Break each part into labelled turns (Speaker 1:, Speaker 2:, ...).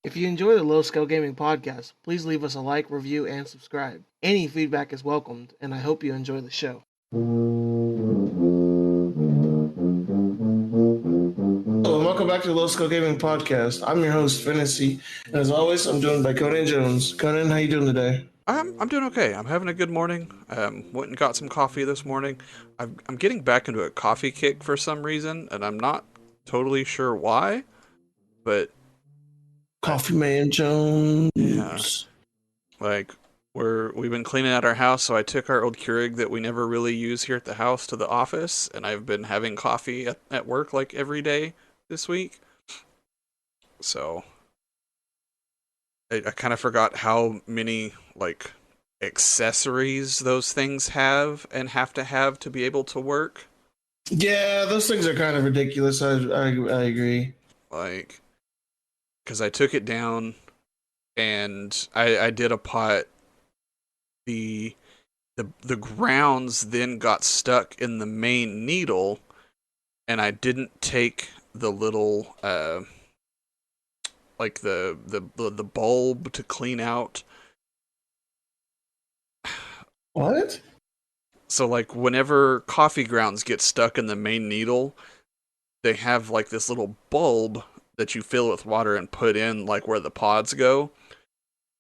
Speaker 1: If you enjoy the Low Scale Gaming podcast, please leave us a like, review, and subscribe. Any feedback is welcomed, and I hope you enjoy the show. Hello, and welcome back to the Low Scale Gaming podcast. I'm your host, Fantasy, and as always, I'm joined by Conan Jones. Conan, how you doing today?
Speaker 2: I'm doing okay. I'm having a good morning. Went and got some coffee this morning. I'm getting back into a coffee kick for some reason, and I'm not totally sure why. But
Speaker 1: Coffee Man
Speaker 2: yeah,
Speaker 1: Jones.
Speaker 2: like we've been cleaning out our house, so I took our old Keurig that we never really use here at the house to the office, and I've been having coffee at work like every day this week. So I kind of forgot how many like accessories those things have to have to be able to work.
Speaker 1: Yeah, those things are kind of ridiculous. I agree.
Speaker 2: Like, because I took it down and I did a pot. The the grounds then got stuck in the main needle, and I didn't take the little like the bulb to clean out.
Speaker 1: What?
Speaker 2: So like whenever coffee grounds get stuck in the main needle, they have like this little bulb that you fill with water and put in like where the pods go,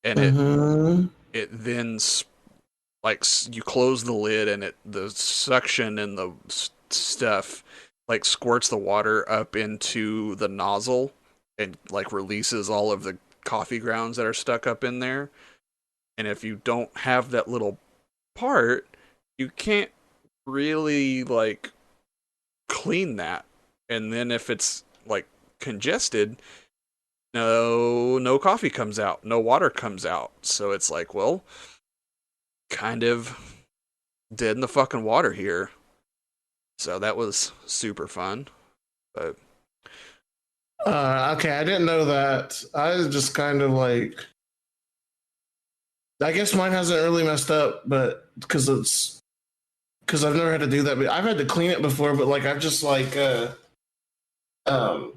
Speaker 2: and
Speaker 1: Mm-hmm.
Speaker 2: it then like you close the lid and the suction and the stuff like squirts the water up into the nozzle and like releases all of the coffee grounds that are stuck up in there. And if you don't have that little part, you can't really like clean that. And then if it's like congested, no coffee comes out, no water comes out. So it's like, well, kind of dead in the fucking water here. So that was super fun. But
Speaker 1: Okay, I didn't know that. I was just kind of like, I guess mine hasn't really messed up, but because I've never had to do that. But I've had to clean it before, but like I've just like um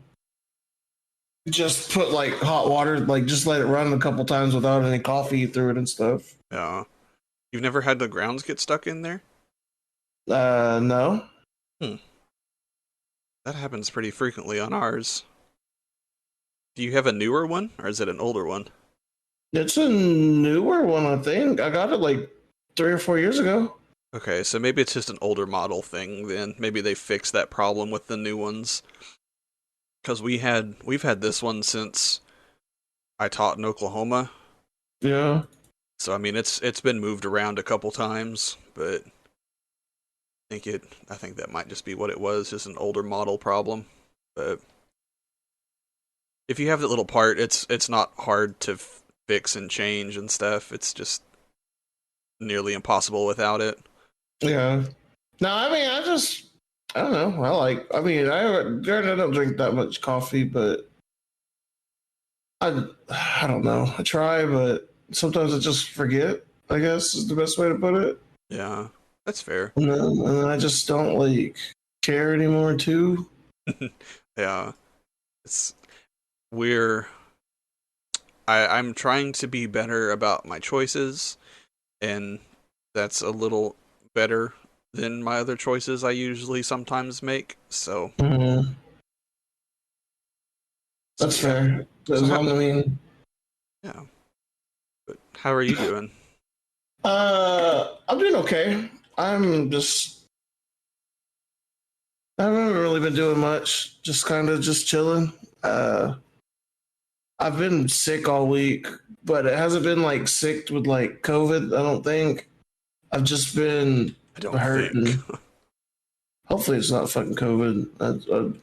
Speaker 1: just put like hot water, like just let it run a couple times without any coffee through it and stuff.
Speaker 2: you've never had the grounds get stuck in there?
Speaker 1: No.
Speaker 2: Hmm. That happens pretty frequently on ours. Do you have a newer one or is it an older one?
Speaker 1: It's a newer one, I think. I got it like 3 or 4 years ago.
Speaker 2: Okay, so maybe it's just an older model thing then. Maybe they fixed that problem with the new ones. Cuz we've had this one since I taught in Oklahoma.
Speaker 1: Yeah.
Speaker 2: So I mean it's been moved around a couple times, but I think that might just be what it was, just an older model problem. But if you have that little part, it's not hard to fix and change and stuff. It's just nearly impossible without it.
Speaker 1: Yeah. No, I mean, I don't know. I mean, granted, I don't drink that much coffee, but I don't know. I try, but sometimes I just forget, I guess is the best way to put it.
Speaker 2: Yeah, that's fair.
Speaker 1: And then I just don't like care anymore, too.
Speaker 2: Yeah, it's we're I'm trying to be better about my choices, and that's a little better than my other choices I usually sometimes make.
Speaker 1: Mm-hmm.
Speaker 2: So
Speaker 1: That's
Speaker 2: yeah.
Speaker 1: fair.
Speaker 2: So
Speaker 1: As long, I mean,
Speaker 2: yeah. But how are you doing?
Speaker 1: I'm doing okay. I haven't really been doing much. Just kind of just chilling. Uh, I've been sick all week, but it hasn't been like sick with like COVID. I don't think. I've just been
Speaker 2: I don't think.
Speaker 1: hurting. Hopefully, it's not fucking COVID.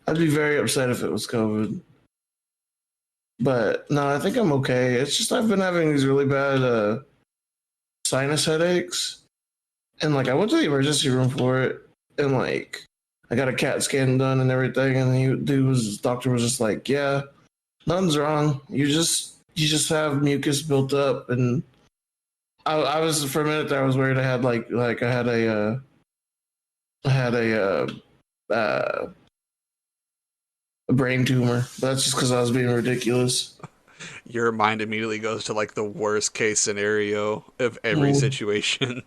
Speaker 1: I'd be very upset if it was COVID. But no, I think I'm okay. It's just I've been having these really bad sinus headaches, and like I went to the emergency room for it, and like I got a CAT scan done and everything, and doctor was just like, yeah, nothing's wrong. You just have mucus built up, and I was for a minute there. I was worried I had like I had a uh, a brain tumor. But that's just because I was being ridiculous.
Speaker 2: Your mind immediately goes to like the worst case scenario of every
Speaker 1: Mm.
Speaker 2: situation.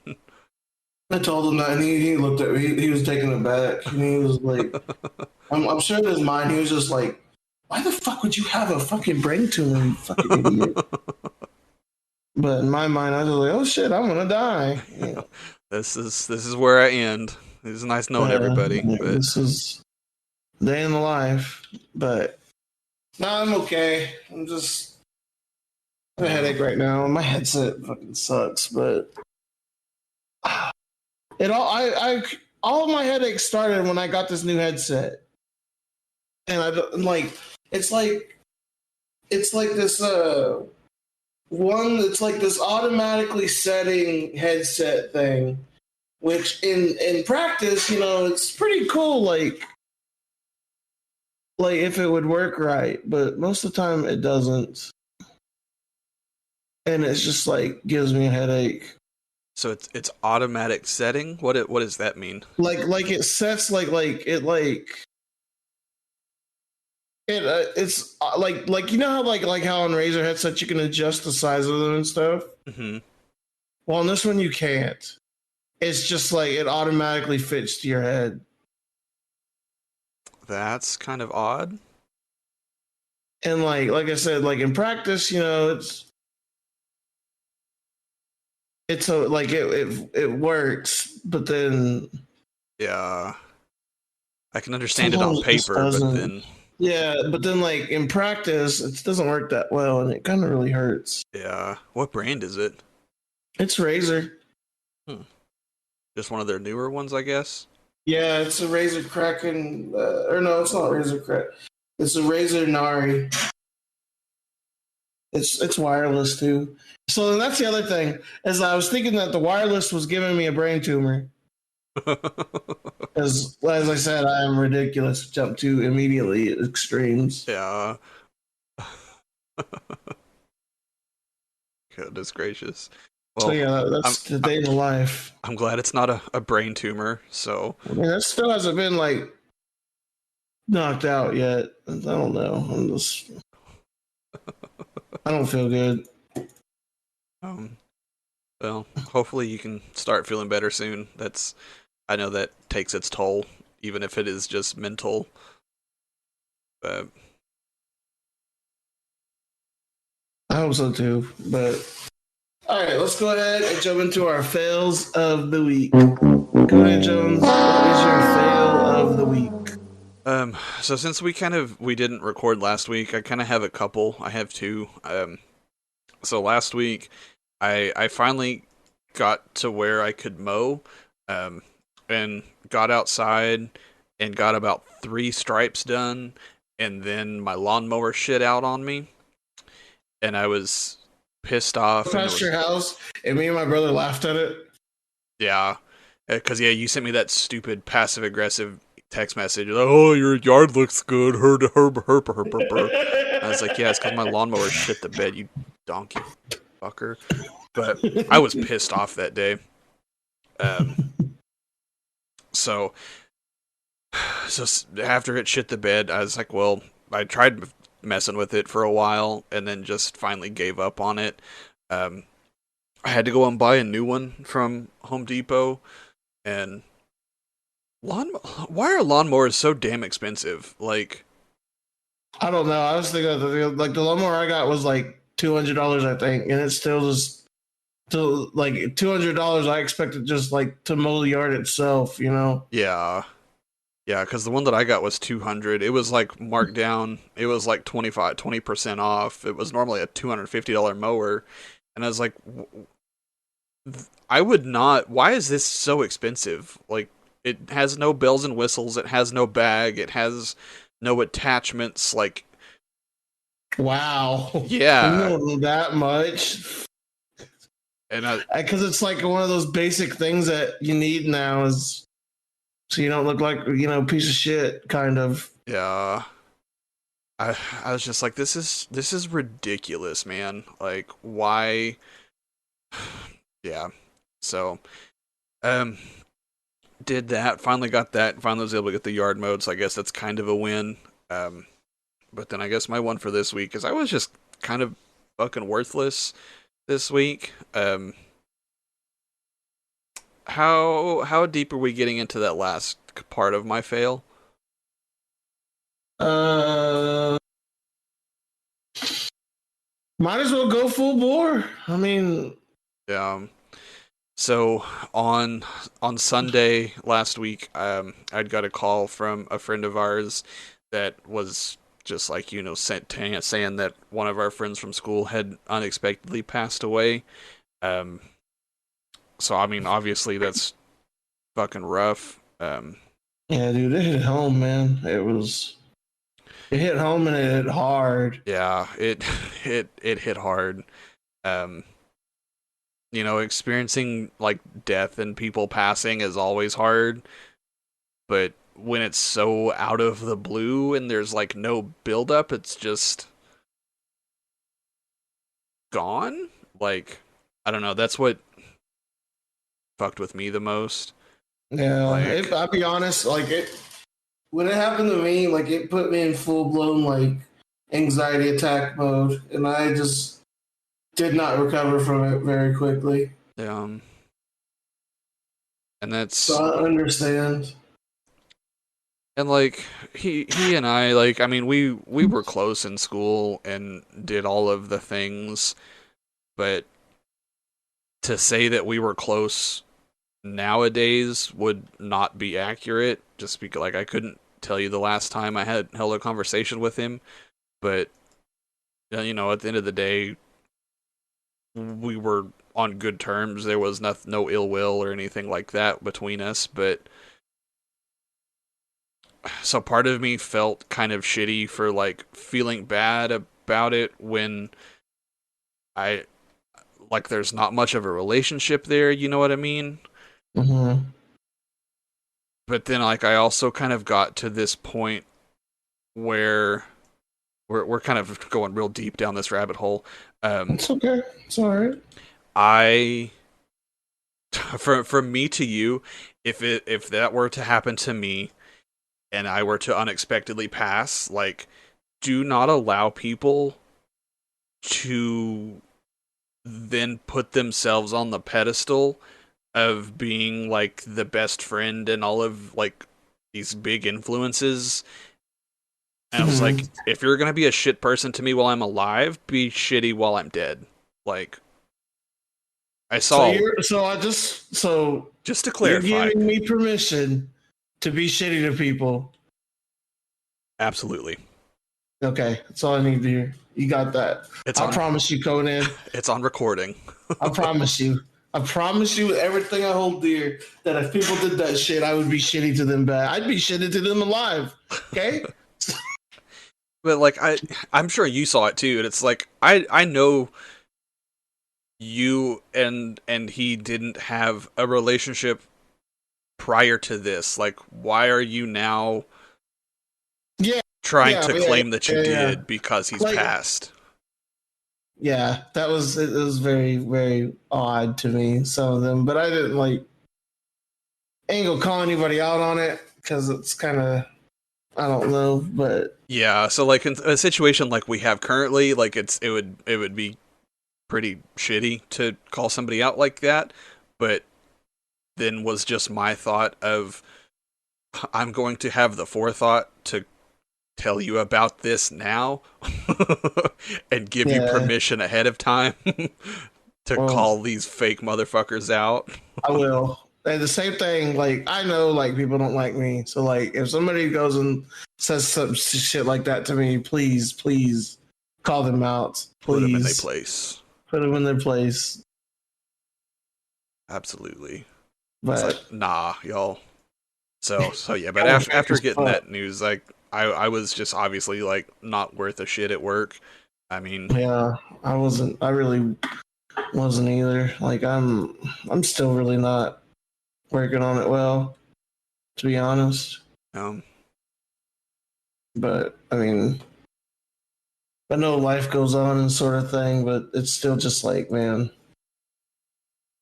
Speaker 1: I told him that, and he looked at me. He was taken aback, and he was like, I'm sure in his mind, he was just like, why the fuck would you have a fucking brain tumor, you fucking idiot? But in my mind, I was like, oh shit, I'm gonna die. Yeah.
Speaker 2: This is where I end. It's nice knowing everybody, but
Speaker 1: This is day in the life. But no, I'm okay. I have a
Speaker 2: uh,
Speaker 1: headache right now. My headset fucking sucks, but it all of my headaches started when I got this new headset, and I don't like. It's like it's like this one. It's like this automatically setting headset thing, which in practice, it's pretty cool. Like if it would work right, but most of the time it doesn't, and it's just like gives me a headache.
Speaker 2: so it's automatic setting. What does that mean?
Speaker 1: Like it sets it's like how like how on Razer headsets you can adjust the size of them and stuff.
Speaker 2: Hmm.
Speaker 1: Well, on this one you can't. It's just like it automatically fits to your head,
Speaker 2: That's kind of odd.
Speaker 1: and like I said, like in practice, it's so like it works, but then
Speaker 2: Yeah, I can understand it on
Speaker 1: sometimes it just
Speaker 2: paper, but
Speaker 1: doesn't.
Speaker 2: then
Speaker 1: Yeah, but then like in practice, it doesn't work that well, and it kind of really hurts.
Speaker 2: yeah, what brand is it?
Speaker 1: It's Razer.
Speaker 2: Hmm. Just one of their newer ones, I guess.
Speaker 1: Yeah, it's a Razer Kraken, or no, it's not Razer Kraken. It's a Razer Nari. It's wireless too. So then that's the other thing. Is I was thinking that the wireless was giving me a brain tumor. Because as I said, I am ridiculous. Jump to immediately extremes.
Speaker 2: Yeah. Goodness gracious.
Speaker 1: So
Speaker 2: Well,
Speaker 1: yeah,
Speaker 2: I'm
Speaker 1: that's the day in the life.
Speaker 2: I'm glad it's not a brain tumor. So,
Speaker 1: I mean, that still hasn't been like knocked out yet. I don't know. I don't feel good.
Speaker 2: um, well, hopefully you can start feeling better soon. I know that takes its toll, even if it is just mental. But
Speaker 1: I hope so too. But all right, let's go ahead and jump into our fails of the week. Go ahead, Jones. What is your fail of the week?
Speaker 2: so since we didn't record last week, I kind of have a couple. I have two. So last week, I finally got to where I could mow, um, and got outside and got about 3 stripes done, and then my lawnmower shit out on me, and I was pissed off, and there
Speaker 1: Past
Speaker 2: was
Speaker 1: your house, and me and my brother laughed at it.
Speaker 2: yeah, because yeah, you sent me that stupid passive aggressive text message. Like, oh, your yard looks good. Herb, herb, herb, herb, herb, herb. I was like, yeah, it's because my lawnmower shit the bed, you donkey fucker. But I was pissed off that day. Um, so so after it shit the bed, I was like, well, I tried messing with it for a while and then just finally gave up on it. Um, I had to go and buy a new one from Home Depot, and why are lawnmowers so damn expensive? Like,
Speaker 1: I don't know. I was thinking like the lawnmower I got was like $200, I think, and it's still just to like $200. I expected just like to mow the yard itself.
Speaker 2: yeah. Yeah, because the one that I got was 200. It was like marked down. It was like 20% off. It was normally a $250 mower. And I was like, I would not. Why is this so expensive? Like, it has no bells and whistles. It has no bag. It has no attachments. Like,
Speaker 1: Wow, you
Speaker 2: yeah.
Speaker 1: know that much?
Speaker 2: And I,
Speaker 1: Because it's like one of those basic things that you need now is so you don't look like a piece of shit, kind of.
Speaker 2: yeah. I was just like, this is ridiculous, man. Like, why? Yeah. So, um, did that. Finally got that. Finally was able to get the yard mode. So I guess that's kind of a win. But then I guess my one for this week is I was just kind of fucking worthless this week. How deep are we getting into that last part of my fail?
Speaker 1: Uh, might as well go full bore. I mean,
Speaker 2: Um, so on Sunday last week, I'd got a call from a friend of ours that was just like saying that one of our friends from school had unexpectedly passed away. Um, so I mean, obviously that's fucking rough.
Speaker 1: yeah, dude, it hit home, man. It hit home and it hit hard.
Speaker 2: Yeah, it it hit hard. Um, experiencing like death and people passing is always hard, but when it's so out of the blue and there's like no build up, it's just gone. Like, I don't know, that's what fucked with me the most.
Speaker 1: Yeah,
Speaker 2: Like,
Speaker 1: I'll be honest, like it when it happened to me, like it put me in full blown like anxiety attack mode, and I just did not recover from it very quickly.
Speaker 2: um and
Speaker 1: So
Speaker 2: that's
Speaker 1: I understand.
Speaker 2: and like he and I, like, I mean, we were close in school and did all of the things, but to say that we were close nowadays would not be accurate, just because like I couldn't tell you the last time I had held a conversation with him, but at the end of the day we were on good terms. There was no ill will or anything like that between us, but so part of me felt kind of shitty for like feeling bad about it when I like there's not much of a relationship there, you know what I mean?
Speaker 1: Mm-hmm.
Speaker 2: But then like I also kind of got to this point where we're kind of going real deep down this rabbit hole.
Speaker 1: It's okay. It's all right.
Speaker 2: I from me to you, if that were to happen to me and I were to unexpectedly pass, like, do not allow people to then put themselves on the pedestal of being like the best friend and all of like these big influences. And I was like,
Speaker 1: Mm-hmm.
Speaker 2: if you're gonna be a shit person to me while I'm alive, be shitty while I'm dead. Like, I
Speaker 1: So
Speaker 2: saw,
Speaker 1: you're so I just so
Speaker 2: just to
Speaker 1: you're
Speaker 2: clarify,
Speaker 1: giving me permission to be shitty to people.
Speaker 2: absolutely,
Speaker 1: Okay, that's all I need to hear. You got that.
Speaker 2: it's
Speaker 1: I
Speaker 2: on
Speaker 1: promise you, Conan.
Speaker 2: it's on recording.
Speaker 1: I promise you. I promise you with everything I hold dear that if people did that shit, I would be shitty to them bad. I'd be shitty to them alive. Okay?
Speaker 2: But like I'm sure you saw it too, and it's like I know you and he didn't have a relationship prior to this. Like, why are you now
Speaker 1: Yeah,
Speaker 2: trying
Speaker 1: yeah,
Speaker 2: to
Speaker 1: yeah,
Speaker 2: claim that you
Speaker 1: yeah.
Speaker 2: did because he's
Speaker 1: Like,
Speaker 2: passed?
Speaker 1: yeah, that was it was very, very odd to me, some of them. But I didn't like ain't gonna call anybody out on it because it's kinda I don't know, but
Speaker 2: Yeah, so like in a situation like we have currently, like it would be pretty shitty to call somebody out like that, but then was just my thought of I'm going to have the forethought to tell you about this now and give you
Speaker 1: yeah.
Speaker 2: permission ahead of time to
Speaker 1: Well,
Speaker 2: call these fake motherfuckers out.
Speaker 1: I will. And the same thing, like I know like people don't like me. So like if somebody goes and says some shit like that to me, please, please call them out.
Speaker 2: Put them in their
Speaker 1: Please
Speaker 2: place.
Speaker 1: put them in their place.
Speaker 2: Absolutely. It's like,
Speaker 1: But
Speaker 2: nah, y'all. So yeah, but
Speaker 1: kind of dark
Speaker 2: after
Speaker 1: as
Speaker 2: getting
Speaker 1: fuck.
Speaker 2: that news, like I was just obviously like not worth a shit at work. I mean,
Speaker 1: Yeah, I wasn't I really wasn't either. Like I'm still really not working on it well, to be honest.
Speaker 2: um,
Speaker 1: But I mean I know life goes on and sort of thing, but it's still just like, man,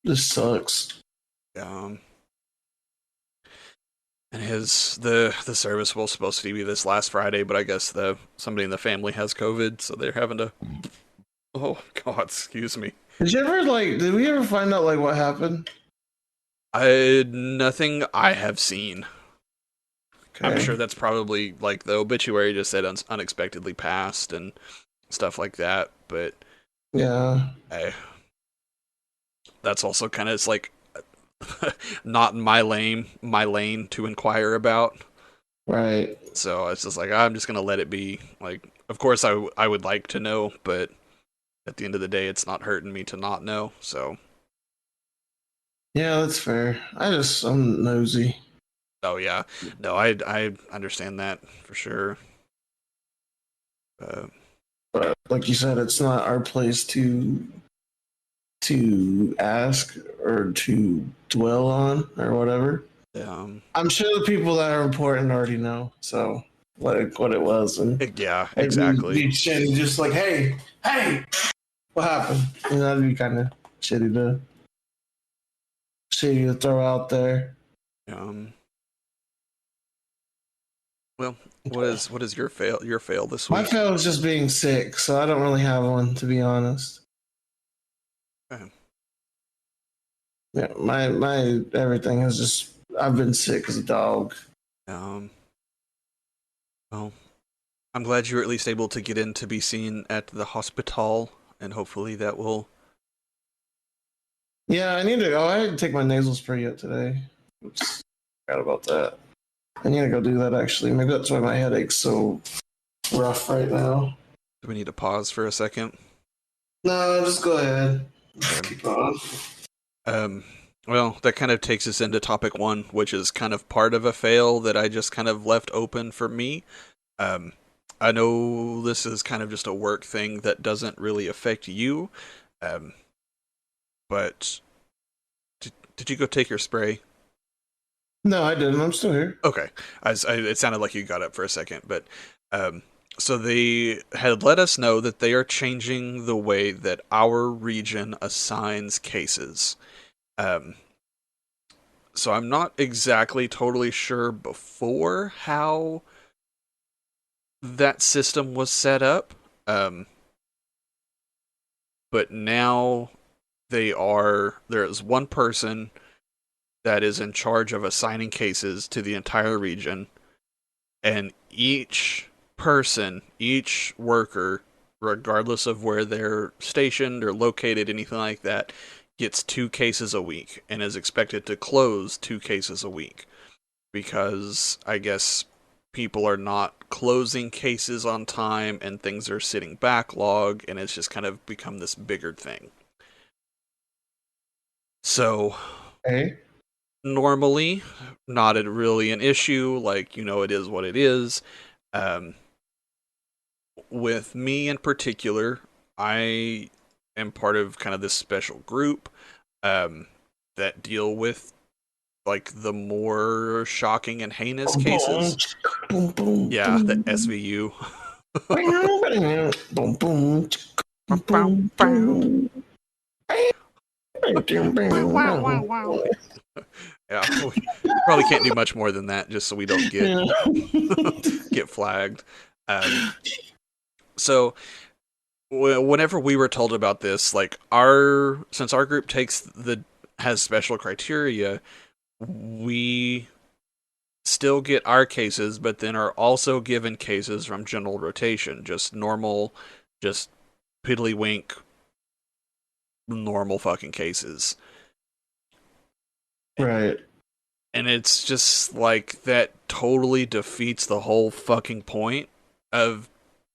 Speaker 1: this sucks.
Speaker 2: um, And the service was supposed to be this last Friday, but I guess somebody in the family has COVID, so they're having to. Oh God, excuse me.
Speaker 1: Did we ever find out like what happened?
Speaker 2: Nothing I have seen. I'm
Speaker 1: Okay.
Speaker 2: sure that's probably like the obituary just said unexpectedly passed and stuff like that, but
Speaker 1: Yeah.
Speaker 2: I, that's also kind of it's like not in my lane to inquire about.
Speaker 1: Right.
Speaker 2: So it's just like I'm just gonna let it be. Like, of course I would like to know, but at the end of the day, it's not hurting me to not know. So,
Speaker 1: Yeah, that's fair. I'm nosy.
Speaker 2: oh yeah, no, I understand that for sure. Uh,
Speaker 1: But like you said, it's not our place to ask or to dwell on or whatever.
Speaker 2: um,
Speaker 1: I'm sure the people that are important already know. So what it was, and
Speaker 2: yeah,
Speaker 1: it'd be
Speaker 2: exactly.
Speaker 1: shitty, just like, hey, what happened? That'd be kind of shitty to throw out there.
Speaker 2: Um, well, what is your fail this
Speaker 1: My
Speaker 2: week?
Speaker 1: fail is just being sick, so I don't really have one to be honest.
Speaker 2: Okay.
Speaker 1: Yeah, my everything is just I've been sick as a dog.
Speaker 2: Um, well, I'm glad you were at least able to get in to be seen at the hospital, and hopefully that will.
Speaker 1: Yeah, I need to go. I didn't take my nasal spray yet today. Oops, forgot about that. I need to go do that actually. Maybe that's why my headache's so rough right now.
Speaker 2: Do we need to pause for a second?
Speaker 1: No, just go ahead. Just
Speaker 2: Okay.
Speaker 1: keep on.
Speaker 2: Um, well, that kind of takes us into topic one, which is kind of part of a fail that I just kind of left open for me. Um, I know this is kind of just a work thing that doesn't really affect you, um, but did you go take your spray?
Speaker 1: No, I didn't. I'm still here.
Speaker 2: Okay, it sounded like you got up for a second, but um, so they had let us know that they are changing the way that our region assigns cases. Um, so I'm not exactly totally sure before how that system was set up, um, but now there is one person that is in charge of assigning cases to the entire region, and each worker, regardless of where they're stationed or located, anything like that, gets 2 cases a week and is expected to close 2 cases a week because I guess people are not closing cases on time and things are sitting backlog and it's just kind of become this bigger thing. So
Speaker 1: Hey.
Speaker 2: normally not really an issue, like it is what it is. um, with me in particular, I am part of kind of this special group um, that deal with like the more shocking and heinous
Speaker 1: Boom, boom,
Speaker 2: cases.
Speaker 1: boom, boom,
Speaker 2: Yeah, the
Speaker 1: boom.
Speaker 2: SVU.
Speaker 1: Boom, boom, boom, boom.
Speaker 2: Yeah, we probably can't do much more than that, just so we don't get
Speaker 1: Yeah.
Speaker 2: get flagged. Um, so whenever we were told about this, like since our group has special criteria, we still get our cases, but then are also given cases from general rotation, just normal, just piddlywink, normal fucking cases.
Speaker 1: Right.
Speaker 2: And it's just like that totally defeats the whole fucking point of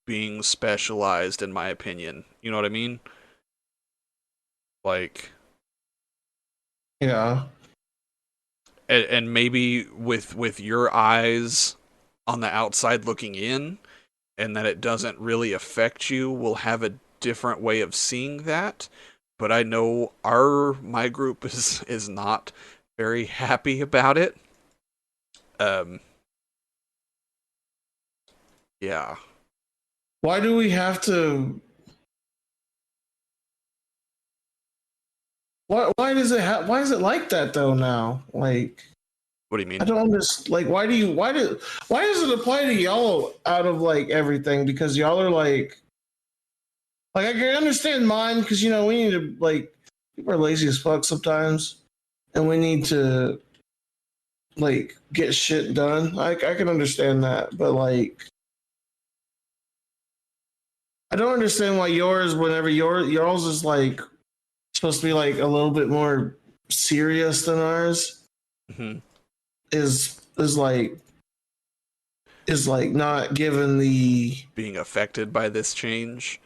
Speaker 2: being specialized, in my opinion. You know what I mean? Like,
Speaker 1: Yeah.
Speaker 2: and maybe with your eyes on the outside looking in, and that it doesn't really affect you, will have a different way of seeing that. But I know my group is not very happy about it. Um, yeah.
Speaker 1: Why do we have to? Why does it? Why is it like that though? Now, like,
Speaker 2: What do you
Speaker 1: I
Speaker 2: mean?
Speaker 1: don't understand. Like, why does it apply to y'all out of like everything? Because y'all are like I can understand mine because we need to like people are lazy as fuck sometimes, and we need to like get shit done. I can understand that, but like I don't understand why yours, whenever yours is like supposed to be like a little bit more serious than ours,
Speaker 2: Hmm.
Speaker 1: is like not given the
Speaker 2: Being affected by this change.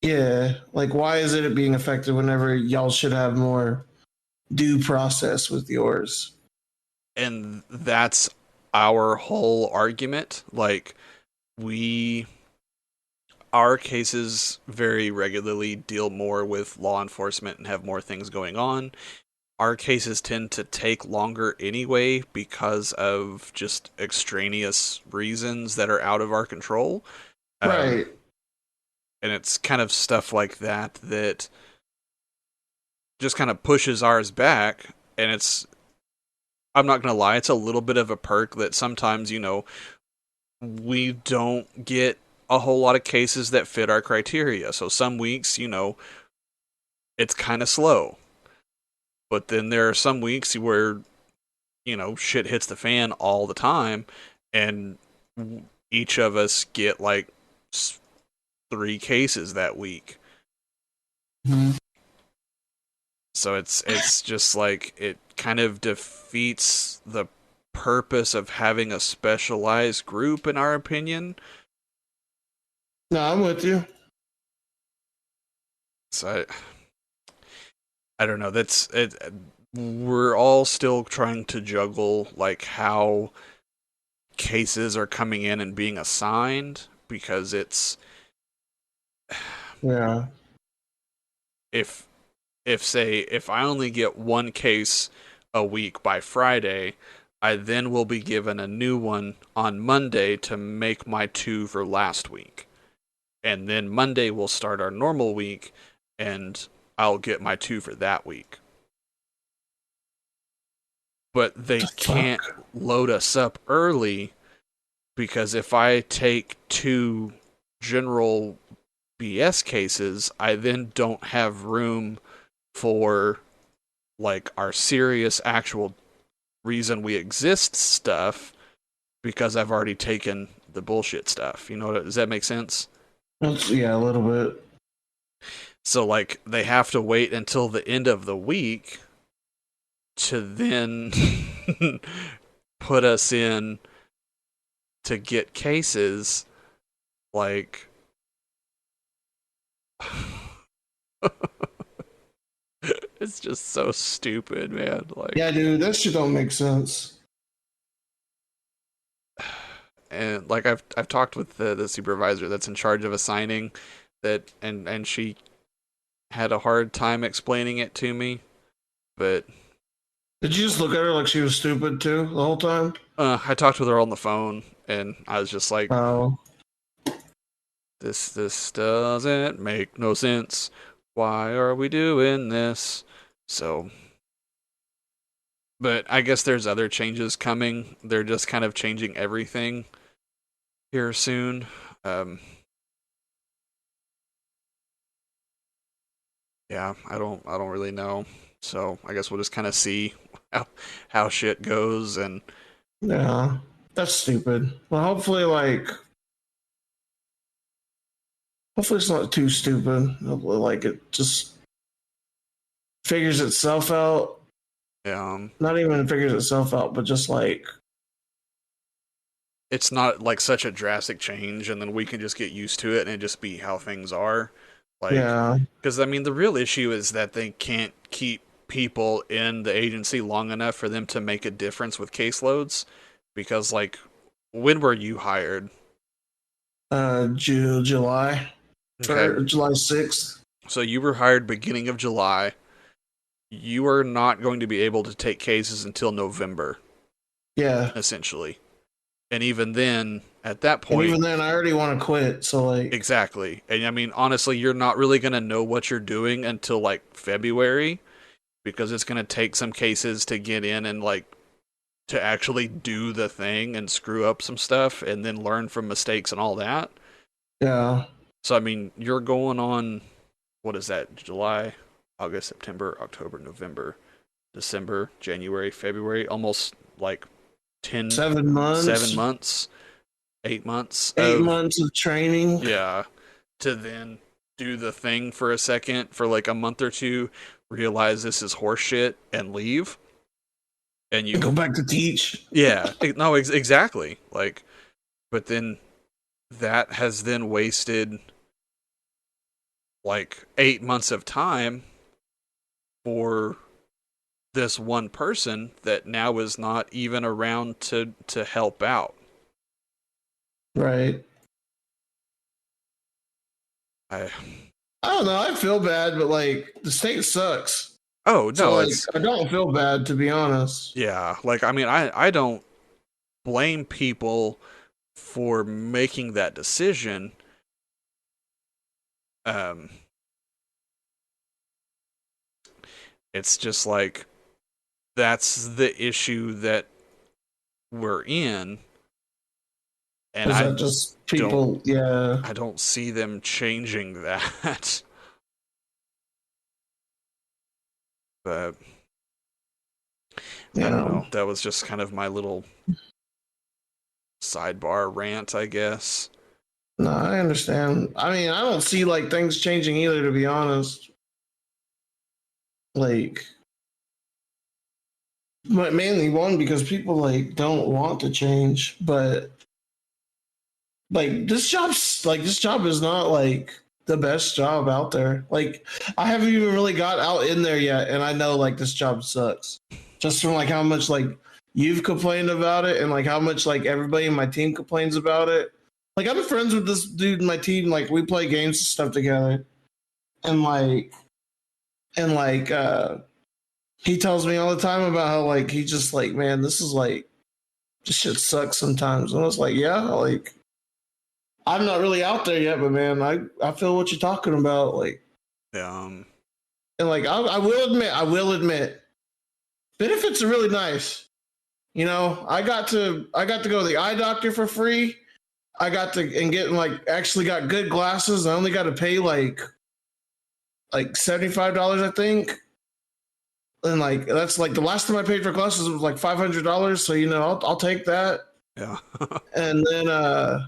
Speaker 1: yeah, like why is it being affected whenever y'all should have more due process with yours?
Speaker 2: And that's our whole argument. Like, we, our cases very regularly deal more with law enforcement and have more things going on. Our cases tend to take longer anyway because of just extraneous reasons that are out of our control. Um,
Speaker 1: Right.
Speaker 2: and it's kind of stuff like that that just kind of pushes ours back. And I'm not going to lie, it's a little bit of a perk that sometimes, we don't get a whole lot of cases that fit our criteria. So some weeks, it's kind of slow. But then there are some weeks where, shit hits the fan all the time, and each of us get like 3 cases that week.
Speaker 1: Mhm.
Speaker 2: So it's just like it kind of defeats the purpose of having a specialized group, in our opinion.
Speaker 1: No, I'm with you.
Speaker 2: So I don't know. That's it. We're all still trying to juggle like how cases are coming in and being assigned because it's
Speaker 1: Yeah.
Speaker 2: if if I only get 1 case a week by Friday, I then will be given a new one on Monday to make my 2 for last week. And then Monday will start our normal week and I'll get my 2 for that week. But they
Speaker 1: The
Speaker 2: can't
Speaker 1: fuck?
Speaker 2: load us up early because if I take 2 general BS cases, I then don't have room for like our serious actual reason we exist stuff because I've already taken the bullshit stuff. Does that make sense?
Speaker 1: Yeah, a little bit.
Speaker 2: So like they have to wait until the end of the week to then put us in to get cases like it's just so stupid, man.
Speaker 1: Yeah, dude, that shit don't make sense.
Speaker 2: And like I've talked with the supervisor that's in charge of assigning that, and she had a hard time explaining it to me, but
Speaker 1: Did you just look at her like she was stupid too the whole time?
Speaker 2: I talked with her on the phone, and I was just like,
Speaker 1: Oh,
Speaker 2: this doesn't make no sense. Why are we doing this? So, but I guess there's other changes coming. They're just kind of changing everything here soon. Um, yeah, I don't really know. So I guess we'll just kind of see how shit goes, and
Speaker 1: yeah. That's stupid. Well, hopefully it's not too stupid. Hopefully, like it just figures itself out.
Speaker 2: um,
Speaker 1: Not even figures itself out, but just like
Speaker 2: it's not like such a drastic change, and then we can just get used to it and just be how things are. Like,
Speaker 1: yeah,
Speaker 2: because I mean, the real issue is that they can't keep people in the agency long enough for them to make a difference with caseloads. Because, like, when were you hired?
Speaker 1: July
Speaker 2: Okay,
Speaker 1: or July 6th.
Speaker 2: so you were hired beginning of July. You are not going to be able to take cases until November,
Speaker 1: Yeah,
Speaker 2: essentially. And even then, at that
Speaker 1: and
Speaker 2: point,
Speaker 1: even then, I already want to quit. So like,
Speaker 2: exactly. And I mean, honestly, you're not really going to know what you're doing until like February because it's going to take some cases to get in and like to actually do the thing and screw up some stuff and then learn from mistakes and all that.
Speaker 1: Yeah.
Speaker 2: So I mean, you're going on, what is that? July, August, September, October, November, December, January, February, almost like 10, 7
Speaker 1: 7 months,
Speaker 2: months, 8 months
Speaker 1: 8 months of training.
Speaker 2: yeah, to then do the thing for a second for like a month or two, realize this is horseshit and leave. And you
Speaker 1: Go back to teach.
Speaker 2: yeah, no, exactly. Like, but then that has then wasted like 8 months of time for this one person that now is not even around to help out.
Speaker 1: Right.
Speaker 2: I
Speaker 1: I don't know. I feel bad, but like the state sucks.
Speaker 2: oh
Speaker 1: So
Speaker 2: no,
Speaker 1: like
Speaker 2: it's
Speaker 1: I don't feel bad, to be honest.
Speaker 2: yeah. Like I mean, I don't blame people for making that decision. Um, it's just like that's the issue that we're in, and
Speaker 1: Is that just
Speaker 2: don't
Speaker 1: people? Yeah.
Speaker 2: I don't see them changing that. But I don't
Speaker 1: Yeah.
Speaker 2: know. That was just kind of my little sidebar rant, I guess.
Speaker 1: No, I understand. I mean, I don't see like things changing either, to be honest. Like, but mainly one because people like don't want to change, but like this job is not like the best job out there. Like, I haven't even really got out in there yet, and I know like this job sucks. Just from like how much like you've complained about it, and like how much like everybody in my team complains about it. Like, I'm friends with this dude in my team. Like, we play games and stuff together, and like he tells me all the time about how like he just like, man, this is like this shit sucks sometimes. And I was like, yeah, like I'm not really out there yet, but man, I feel what you're talking about. Like,
Speaker 2: Um,
Speaker 1: and like I will admit, benefits are really nice. You know, I got to go to the eye doctor for free. I got to and get like actually got good glasses. I only got to pay like $75, I think. And like that's like the last time I paid for glasses was like $500. So you know, I'll take that.
Speaker 2: yeah.
Speaker 1: And then uh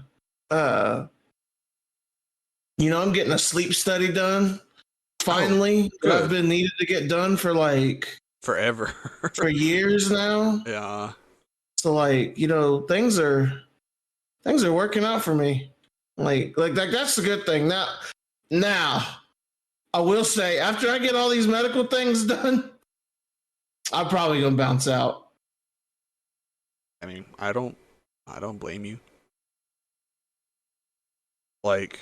Speaker 1: you know, I'm getting a sleep study done
Speaker 2: Oh,
Speaker 1: finally that I've
Speaker 2: good.
Speaker 1: been needed to get done for like
Speaker 2: Forever.
Speaker 1: for years now.
Speaker 2: Yeah.
Speaker 1: So like, you know, things are working out for me. Like that's the good thing. Now I will say after I get all these medical things done, I'm probably gonna bounce out.
Speaker 2: I mean, I don't blame you. Like,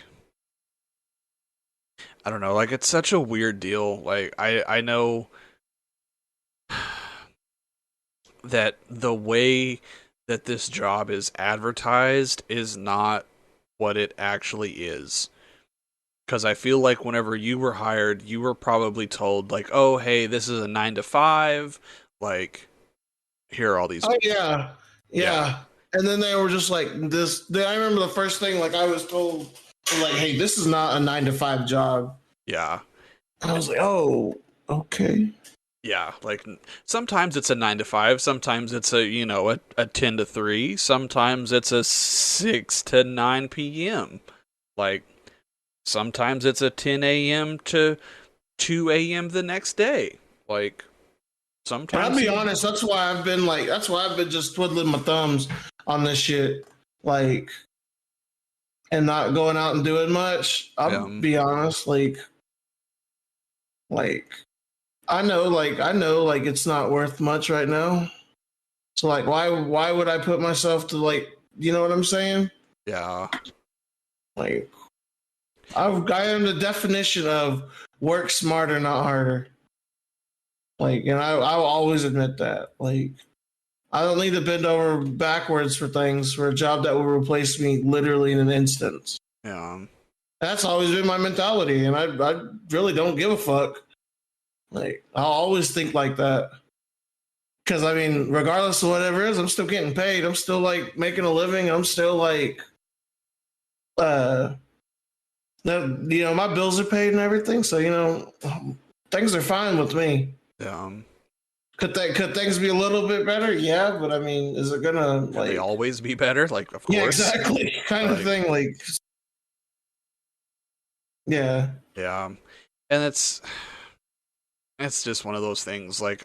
Speaker 2: I don't know, like it's such a weird deal. Like I know that the way that this job is advertised is not what it actually is. Because I feel like whenever you were hired, you were probably told, like, oh, hey, this is a 9 to 5. Like, here are all these.
Speaker 1: Oh yeah.
Speaker 2: Yeah.
Speaker 1: Yeah. And then they were just like this. I remember the first thing like I was told like, hey, this is not a 9 to 5 job.
Speaker 2: Yeah.
Speaker 1: And I was like, oh, okay.
Speaker 2: Yeah. Like, sometimes it's a 9 to 5. Sometimes it's a 10 to 3. Sometimes it's a 6 to 9 p.m. Like, sometimes it's a 10 a.m. to 2 a.m. the next day. Like,
Speaker 1: And
Speaker 2: sometimes.
Speaker 1: I'll be honest, that's why I've been just twiddling my thumbs on this shit. Like, and not going out and doing much. I'll be honest, like I know like it's not worth much right now. So like why would I put myself to like you know what I'm saying?
Speaker 2: Yeah.
Speaker 1: Like I am the definition of work smarter, not harder. Like, and I'll always admit that. Like, I don't need to bend over backwards for things for a job that will replace me literally in an instant.
Speaker 2: Yeah.
Speaker 1: That's always been my mentality, and I really don't give a fuck. Like, I'll always think like that. Because I mean, regardless of whatever it is, I'm still getting paid. I'm still like making a living. I'm still like, uh, my bills are paid and everything. So things are fine with me.
Speaker 2: Um,
Speaker 1: Could things be a little bit better? Yeah, but I mean, is it gonna
Speaker 2: could they
Speaker 1: like?
Speaker 2: always be better? Like, of
Speaker 1: Yeah,
Speaker 2: course.
Speaker 1: exactly, kind of
Speaker 2: Like,
Speaker 1: thing. Like, yeah,
Speaker 2: yeah. And it's just one of those things. Like,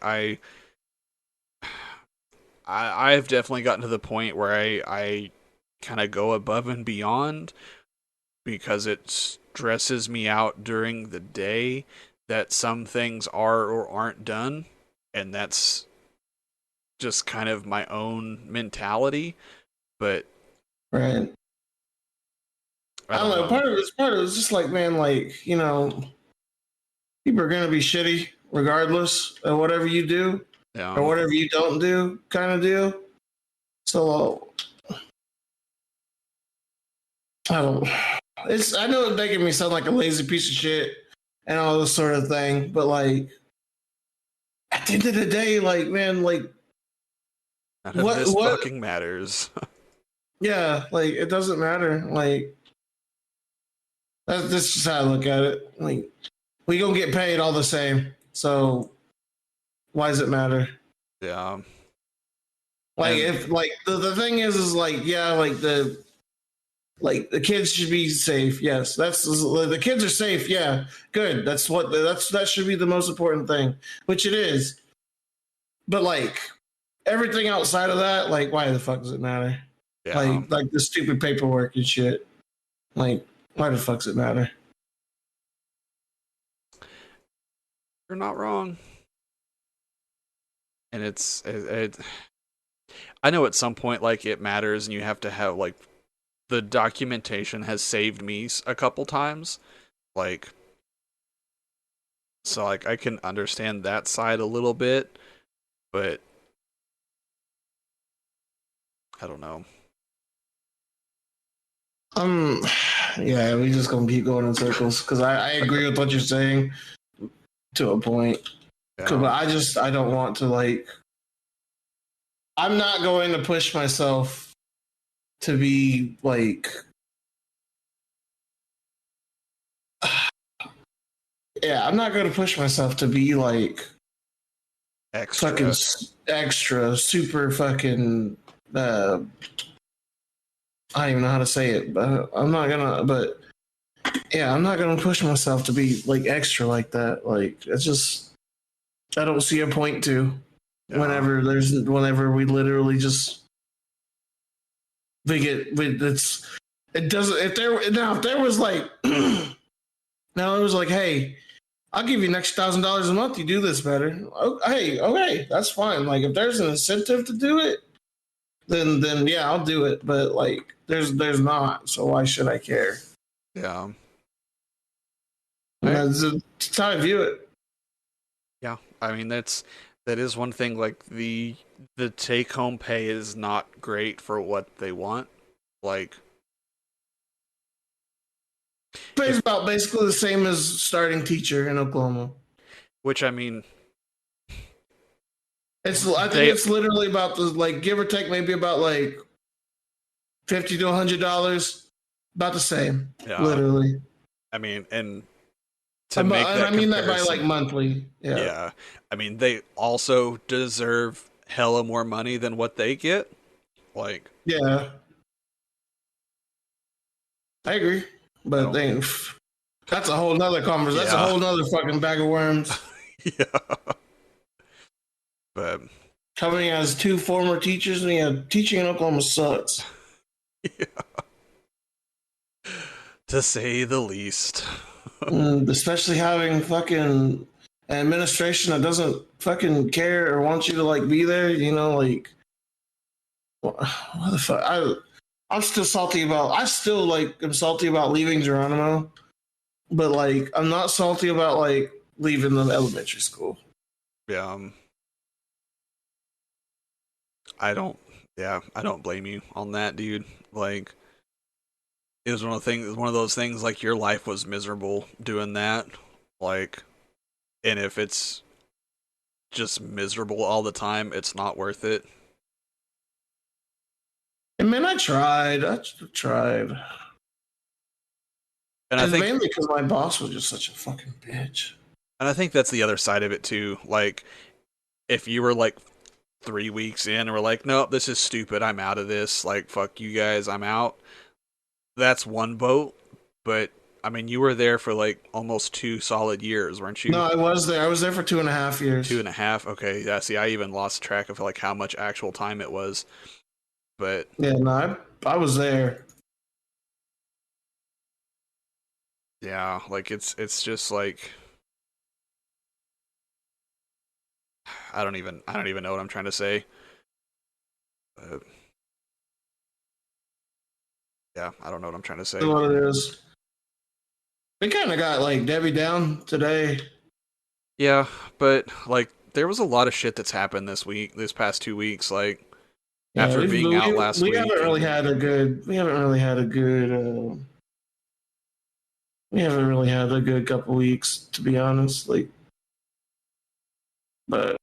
Speaker 2: I've definitely gotten to the point where I kind of go above and beyond because it stresses me out during the day that some things are or aren't done, and that's just kind of my own mentality. But
Speaker 1: right.
Speaker 2: I
Speaker 1: I don't
Speaker 2: don't
Speaker 1: know.
Speaker 2: know.
Speaker 1: Part of it's just like, man, like people are gonna be shitty regardless of whatever you do or
Speaker 2: Um,
Speaker 1: whatever you don't do, kind of deal. So I don't. I know it's making me sound like a lazy piece of shit and all this sort of thing, but like at the end of the day, like man, like
Speaker 2: none of
Speaker 1: what
Speaker 2: this
Speaker 1: what
Speaker 2: fucking matters.
Speaker 1: yeah, like it doesn't matter. Like that's just how I look at it. Like we gonna get paid all the same. So why does it matter?
Speaker 2: Yeah.
Speaker 1: Like
Speaker 2: And
Speaker 1: if like the thing is like yeah, like the kids should be safe. Yes, that's the kids are safe. Yeah, good. That should be the most important thing, which it is. But like everything outside of that, like why the fuck does it matter?
Speaker 2: yeah,
Speaker 1: Like the stupid paperwork and shit. Like why the fuck does it matter?
Speaker 2: you're not wrong. And I know at some point like it matters and you have to have like the documentation has saved me a couple times. Like, so like I can understand that side a little bit, but I don't know.
Speaker 1: Um, yeah, we just gonna keep going in circles because I agree with what you're saying to a point. But
Speaker 2: Yeah.
Speaker 1: I don't want to like. I'm not going to push myself to be like. Yeah, I'm not going to push myself to be like fucking
Speaker 2: Extra.
Speaker 1: extra super fucking. I don't even know how to say it, but I'm not gonna. But yeah, I'm not gonna push myself to be like extra like that. Like it's just I don't see a point to.
Speaker 2: Yeah.
Speaker 1: Whenever we literally just it doesn't if there was like now it was like hey I'll give you an extra $1,000 a month. You do this better. Oh, hey, okay, that's fine. Like if there's an incentive to do it, then yeah, I'll do it. But like there's not. So why should I care?
Speaker 2: Yeah.
Speaker 1: And
Speaker 2: I
Speaker 1: that's how I view it.
Speaker 2: yeah. I mean that is one thing like the take home pay is not great for what they want. Like
Speaker 1: Pays
Speaker 2: if
Speaker 1: about basically the same as starting teacher in Oklahoma.
Speaker 2: which I mean
Speaker 1: I think
Speaker 2: they
Speaker 1: it's literally about the like give or take maybe about like $50 to $100, about the same,
Speaker 2: yeah.
Speaker 1: literally.
Speaker 2: I mean and to make
Speaker 1: And I
Speaker 2: that
Speaker 1: mean that by like
Speaker 2: comparison,
Speaker 1: monthly. Yeah,
Speaker 2: yeah. I mean they also deserve hella more money than what they get. Like
Speaker 1: yeah, I agree.
Speaker 2: I
Speaker 1: But
Speaker 2: don't
Speaker 1: then that's a whole nother conversation. That's a
Speaker 2: yeah.
Speaker 1: whole nother fucking bag of worms.
Speaker 2: Yeah. But
Speaker 1: Coming as two former teachers, and yeah, teaching in Oklahoma sucks.
Speaker 2: yeah, to say the least.
Speaker 1: Especially having fucking administration that doesn't fucking care or want you to like be there. Like what the fuck? I'm still salty about. I still like am salty about leaving Geronimo, but like I'm not salty about like leaving the elementary school.
Speaker 2: Yeah, I don't. Yeah, I don't blame you on that, dude. Like, it was one of those things. Like, your life was miserable doing that. Like, and if it's just miserable all the time, it's not worth it.
Speaker 1: And man, I tried. I tried.
Speaker 2: And I
Speaker 1: And
Speaker 2: think
Speaker 1: mainly because my boss was just such a fucking bitch.
Speaker 2: and I think that's the other side of it too. Like if you were like 3 weeks in and were like, nope, this is stupid, I'm out of this, like fuck you guys, I'm out. That's one boat, but I mean, you were there for like almost 2 solid years, weren't
Speaker 1: No,
Speaker 2: you?
Speaker 1: I was there. I was there for 2.5 years.
Speaker 2: 2.5. Okay, yeah. See, I even lost track of like how much actual time it was. But
Speaker 1: Yeah, no, I was there.
Speaker 2: yeah, like it's just like I don't even know what I'm trying to say. But yeah, I don't know what I'm trying to
Speaker 1: That's
Speaker 2: say.
Speaker 1: what it is. We kind of got like Debbie down today.
Speaker 2: Yeah, but like there was a lot of shit that's happened this past 2 weeks. Like
Speaker 1: Yeah,
Speaker 2: after being out last
Speaker 1: we haven't
Speaker 2: week,
Speaker 1: really
Speaker 2: and
Speaker 1: had a good we haven't really had a good couple weeks, to be honest. Like, but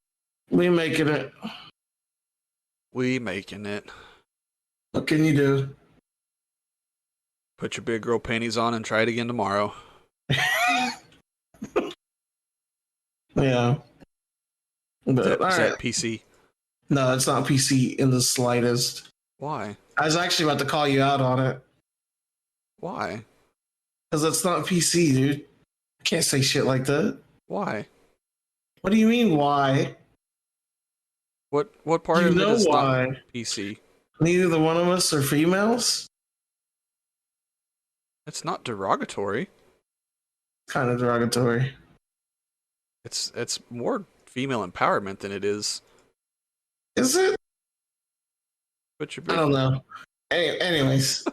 Speaker 1: we making it.
Speaker 2: we making it.
Speaker 1: What can you do?
Speaker 2: Put your big girl panties on and try it again tomorrow.
Speaker 1: Yeah,
Speaker 2: Is
Speaker 1: but
Speaker 2: that
Speaker 1: all
Speaker 2: is
Speaker 1: right.
Speaker 2: that PC?
Speaker 1: No, it's not PC in the slightest.
Speaker 2: Why?
Speaker 1: I was actually about to call you out on it
Speaker 2: Why?
Speaker 1: because it's not PC, dude. I can't say shit like that.
Speaker 2: Why?
Speaker 1: What do you mean? Why?
Speaker 2: What part
Speaker 1: You
Speaker 2: of it
Speaker 1: know
Speaker 2: is not
Speaker 1: why?
Speaker 2: PC?
Speaker 1: Neither one of us are females.
Speaker 2: It's not derogatory.
Speaker 1: Kind of derogatory.
Speaker 2: It's more female empowerment than it is.
Speaker 1: Is it?
Speaker 2: Put your
Speaker 1: I
Speaker 2: big.
Speaker 1: don't know. Anyways,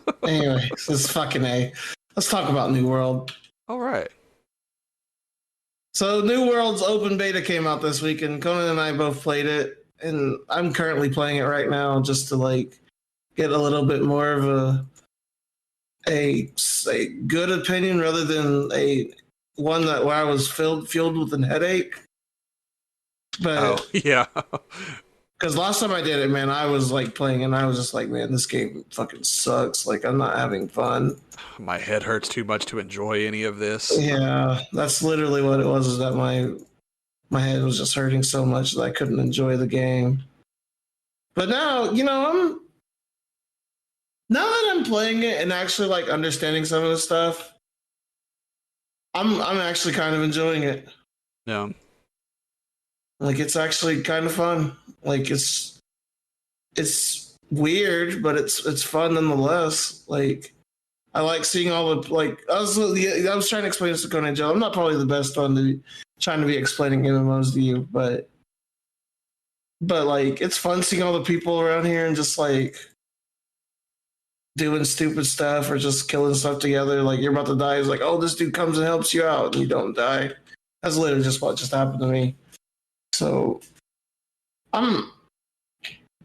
Speaker 1: this fucking A. Let's talk about New World.
Speaker 2: All right.
Speaker 1: So New World's open beta came out this week, and Conan and I both played it, and I'm currently playing it right now just to like get a little bit more of a good opinion rather than a one that where I was filled with a headache.
Speaker 2: Oh
Speaker 1: But
Speaker 2: yeah.
Speaker 1: because last time I did it, man, I was like playing, and I was just like, man, this game fucking sucks. Like I'm not having fun.
Speaker 2: My head hurts too much to enjoy any of this.
Speaker 1: Yeah, that's literally what it was. Is that my head was just hurting so much that I couldn't enjoy the game. But now, now that I'm playing it and actually like understanding some of the stuff, I'm actually kind of enjoying it.
Speaker 2: No.
Speaker 1: Like it's actually kind of fun. Like it's weird, but it's fun nonetheless. Like I like seeing all the like I was trying to explain this to Conan Joe. I'm not probably the best one to trying to be explaining MMOs to you, but like it's fun seeing all the people around here and just like doing stupid stuff or just killing stuff together. Like you're about to die, it's like, oh, this dude comes and helps you out, and you don't die. That's literally just what just happened to me. So I'm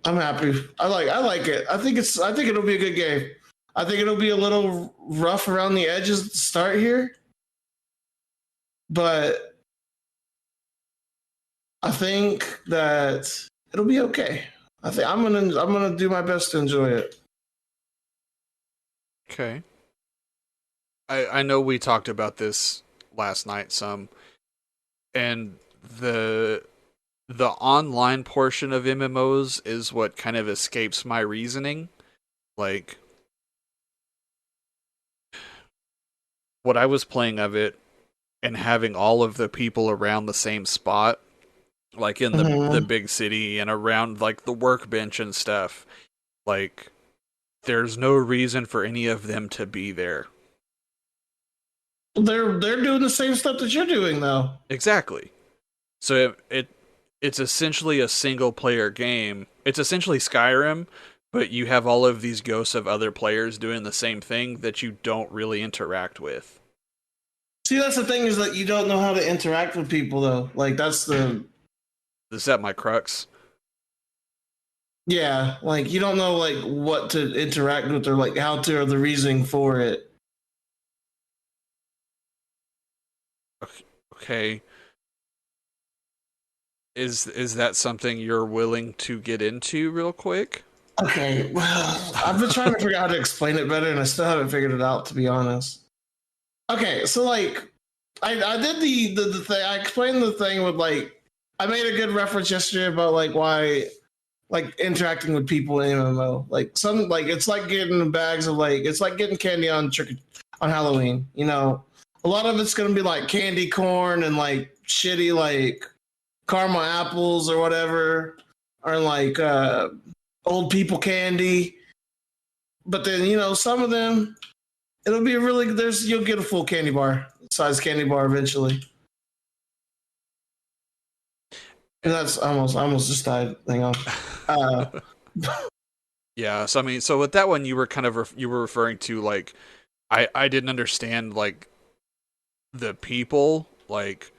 Speaker 1: I'm happy. I like it. I think it'll be a good game. I think it'll be a little rough around the edges to start here, but I think that it'll be okay. I think I'm gonna do my best to enjoy it.
Speaker 2: Okay. I know we talked about this last night some, and the the online portion of MMOs is what kind of escapes my reasoning. Like what I was playing of it and having all of the people around the same spot, like in the
Speaker 1: Mm-hmm.
Speaker 2: big city and around like the workbench and stuff. Like there's no reason for any of them to be there.
Speaker 1: They're doing the same stuff that you're doing though.
Speaker 2: Exactly. So it's essentially a single player game. It's essentially Skyrim, but you have all of these ghosts of other players doing the same thing that you don't really interact with.
Speaker 1: See, that's the thing is that you don't know how to interact with people though. Like that's the
Speaker 2: Is that my crux?
Speaker 1: yeah, like you don't know like what to interact with or like how to or the reasoning for it.
Speaker 2: Okay. Is that something you're willing to get into real quick?
Speaker 1: Okay, well, I've been trying to figure out how to explain it better, and I still haven't figured it out, to be honest. Okay, so like, I did the thing. I explained the thing with like, I made a good reference yesterday about like why like interacting with people in MMO. Like some like it's like getting bags of like it's like getting candy on on Halloween. You know, a lot of it's gonna be like candy corn and like shitty like caramel apples or whatever, or like old people candy. But then some of them it'll be really you'll get a full candy bar size candy bar eventually. And that's almost just died. Hang on. Uh,
Speaker 2: Yeah, so I mean, so with that one, you were kind of you were referring to like I didn't understand like the people like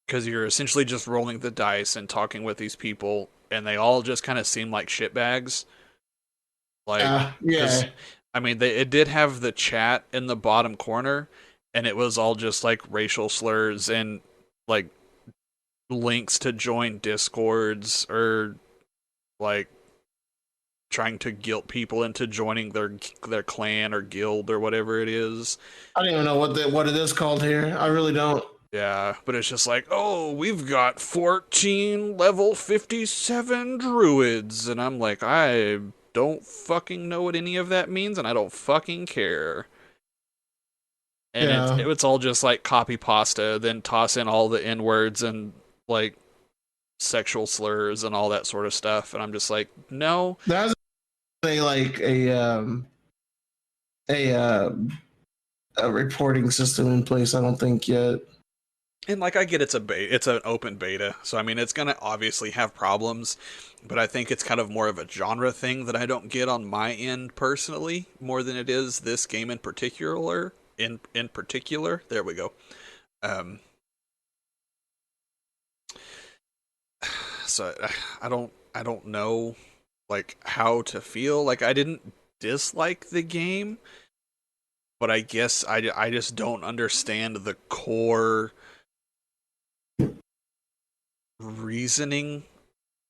Speaker 2: because you're essentially just rolling the dice and talking with these people, and they all just kind of seem like shitbags. Like, because
Speaker 1: yeah.
Speaker 2: I mean, it did have the chat in the bottom corner, and it was all just like racial slurs and like links to join discords or like trying to guilt people into joining their clan or guild or whatever it is.
Speaker 1: I don't even know what it is called here. I really don't.
Speaker 2: Yeah, but it's just like, oh, we've got 14 level 57 druids, and I'm like, I don't fucking know what any of that means, and I don't fucking care. And
Speaker 1: Yeah.
Speaker 2: it's all just like copy pasta, then toss in all the N words and like sexual slurs and all that sort of stuff, and I'm just like, no.
Speaker 1: There's a like a a reporting system in place. I don't think yet.
Speaker 2: And like I get it's an open beta, so I mean it's gonna obviously have problems, but I think it's kind of more of a genre thing that I don't get on my end personally, more than it is this game in particular. In particular, there we go. Um, so I don't know like how to feel. Like I didn't dislike the game, but I guess I just don't understand the core reasoning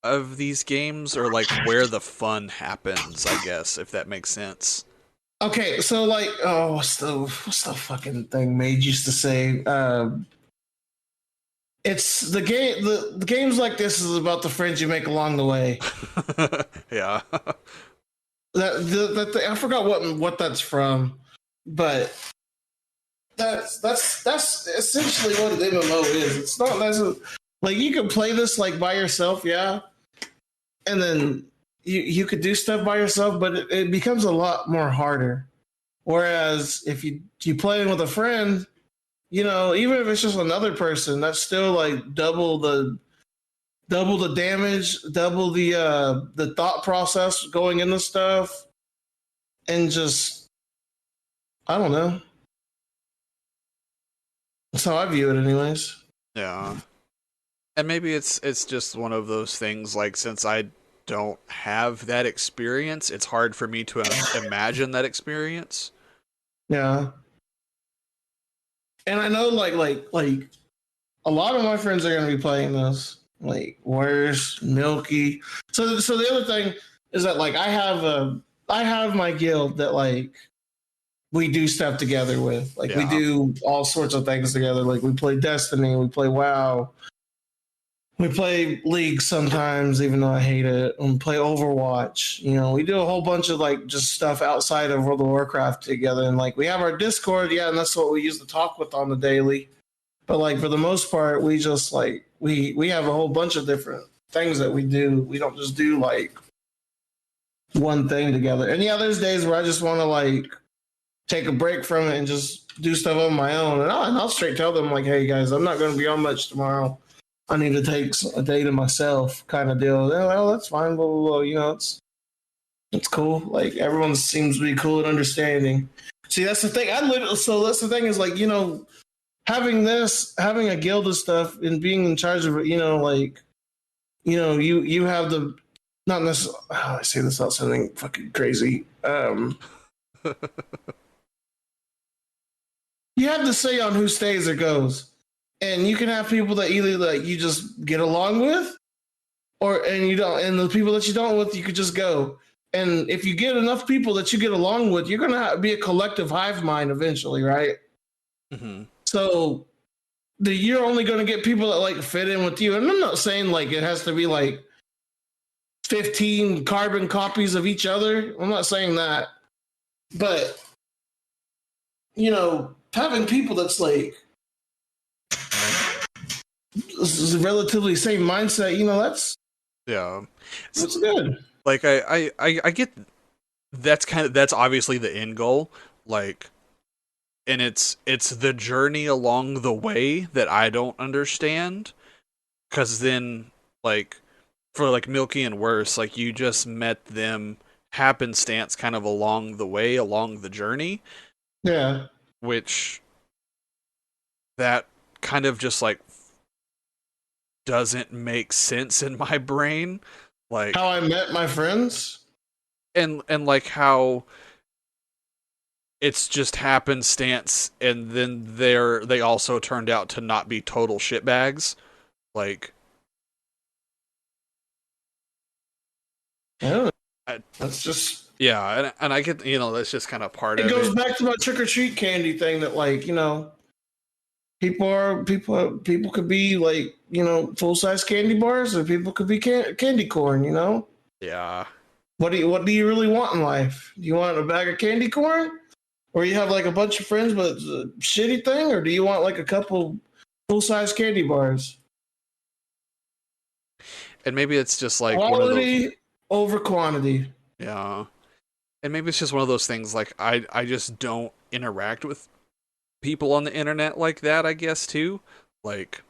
Speaker 2: of these games or like where the fun happens, I guess, if that makes sense.
Speaker 1: Okay, so like, oh, what's the fucking thing Mage used to say? It's the game. The games like this is about the friends you make along the way.
Speaker 2: Yeah.
Speaker 1: I forgot what that's from, but that's essentially what an MMO is. It's not necessarily like you can play this like by yourself, yeah, and then you could do stuff by yourself, but it becomes a lot more harder. Whereas if you play with a friend, even if it's just another person, that's still like double the damage, double the thought process going into stuff, and just I don't know. That's how I view it, anyways.
Speaker 2: Yeah. And maybe it's just one of those things like since I don't have that experience, it's hard for me to imagine that experience.
Speaker 1: Yeah, and I know like a lot of my friends are going to be playing this. Like Warriors, Milky. So the other thing is that like I have my guild that like we do stuff together with. Like we
Speaker 2: Yeah.
Speaker 1: do all sorts of things together. Like we play Destiny, we play WoW, we play League sometimes, even though I hate it. And we play Overwatch. We do a whole bunch of like just stuff outside of World of Warcraft together. And like we have our Discord, yeah, and that's what we use to talk with on the daily. But like for the most part, we just like we have a whole bunch of different things that we do. We don't just do like one thing together. And yeah, there's days where I just want to like take a break from it and just do stuff on my own. And I'll straight tell them like, hey guys, I'm not going to be on much tomorrow. I need to take a day to myself, kind of deal. They're like, oh, that's fine. Blah blah blah. It's cool. Like everyone seems to be cool and understanding. See, that's the thing. So that's the thing is like having a guild and stuff and being in charge of it, like you have the not necessarily I say this out something fucking crazy. You have to say on who stays or goes. And you can have people that either like you just get along with, or and you don't, and the people that you don't with, you could just go. And if you get enough people that you get along with, you're gonna be a collective hive mind eventually, right?
Speaker 2: Mm-hmm.
Speaker 1: So you're only gonna get people that like fit in with you. And I'm not saying like it has to be like 15 carbon copies of each other. I'm not saying that, but having people that's like this is a relatively same mindset,
Speaker 2: Yeah.
Speaker 1: that's good.
Speaker 2: Like I get that's obviously the end goal. Like, and it's the journey along the way that I don't understand. Cause then like for like Milky and Worse, like you just met them happenstance kind of along the way, along the journey,
Speaker 1: Yeah.
Speaker 2: which that kind of just like doesn't make sense in my brain. Like
Speaker 1: How I met my friends.
Speaker 2: and like how it's just happenstance and then they also turned out to not be total shitbags. Like
Speaker 1: I don't know.
Speaker 2: I,
Speaker 1: That's just
Speaker 2: yeah, and I get that's just kind of part
Speaker 1: it
Speaker 2: of
Speaker 1: goes
Speaker 2: it.
Speaker 1: back to my trick or treat candy thing that like, people could be like, full size candy bars or people could be candy corn.
Speaker 2: Yeah.
Speaker 1: What do you really want in life? Do you want a bag of candy corn? Or you have like a bunch of friends but it's a shitty thing, or do you want like a couple full size candy bars?
Speaker 2: And maybe it's just like one of those.
Speaker 1: Quality over quantity.
Speaker 2: Yeah. And maybe it's just one of those things like I just don't interact with people on the internet like that, I guess too. Like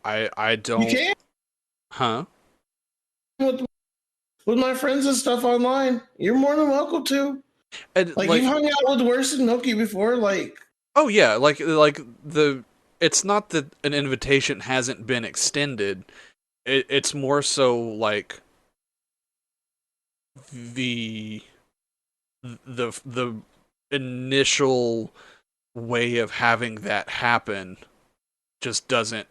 Speaker 2: I
Speaker 1: You
Speaker 2: don't.
Speaker 1: can't
Speaker 2: Huh?
Speaker 1: with my friends and stuff online. You're more than welcome to.
Speaker 2: And
Speaker 1: Like you've
Speaker 2: like
Speaker 1: hung out with Worse and Milky before. Like
Speaker 2: oh yeah, like the it's not that an invitation hasn't been extended. It's more so like the the initial way of having that happen just doesn't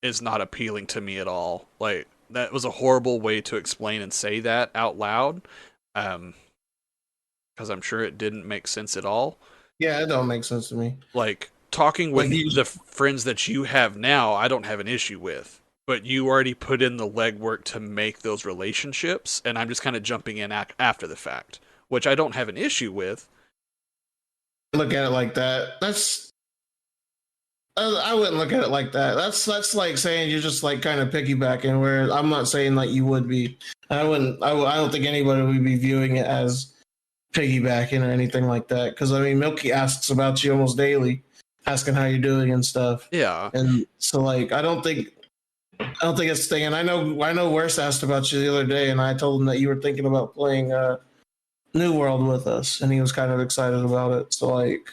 Speaker 2: is not appealing to me at all. Like that was a horrible way to explain and say that out loud. Um because I'm sure it didn't make sense at all.
Speaker 1: yeah, it don't make sense to me.
Speaker 2: Like talking
Speaker 1: Like
Speaker 2: with
Speaker 1: you,
Speaker 2: the friends that you have now, I don't have an issue with. But you already put in the legwork to make those relationships, and I'm just kind of jumping in after the fact, which I don't have an issue with.
Speaker 1: look at it like that. I wouldn't look at it like that. That's like saying you're just like kind of piggybacking. Where I'm not saying like you would be. I wouldn't. I don't think anybody would be viewing it as piggybacking or anything like that. Because I mean, Milky asks about you almost daily, asking how you're doing and stuff.
Speaker 2: Yeah,
Speaker 1: And so like I don't think it's the thing. And I know Worst asked about you the other day, and I told him that you were thinking about playing New World with us, and he was kind of excited about it. So like,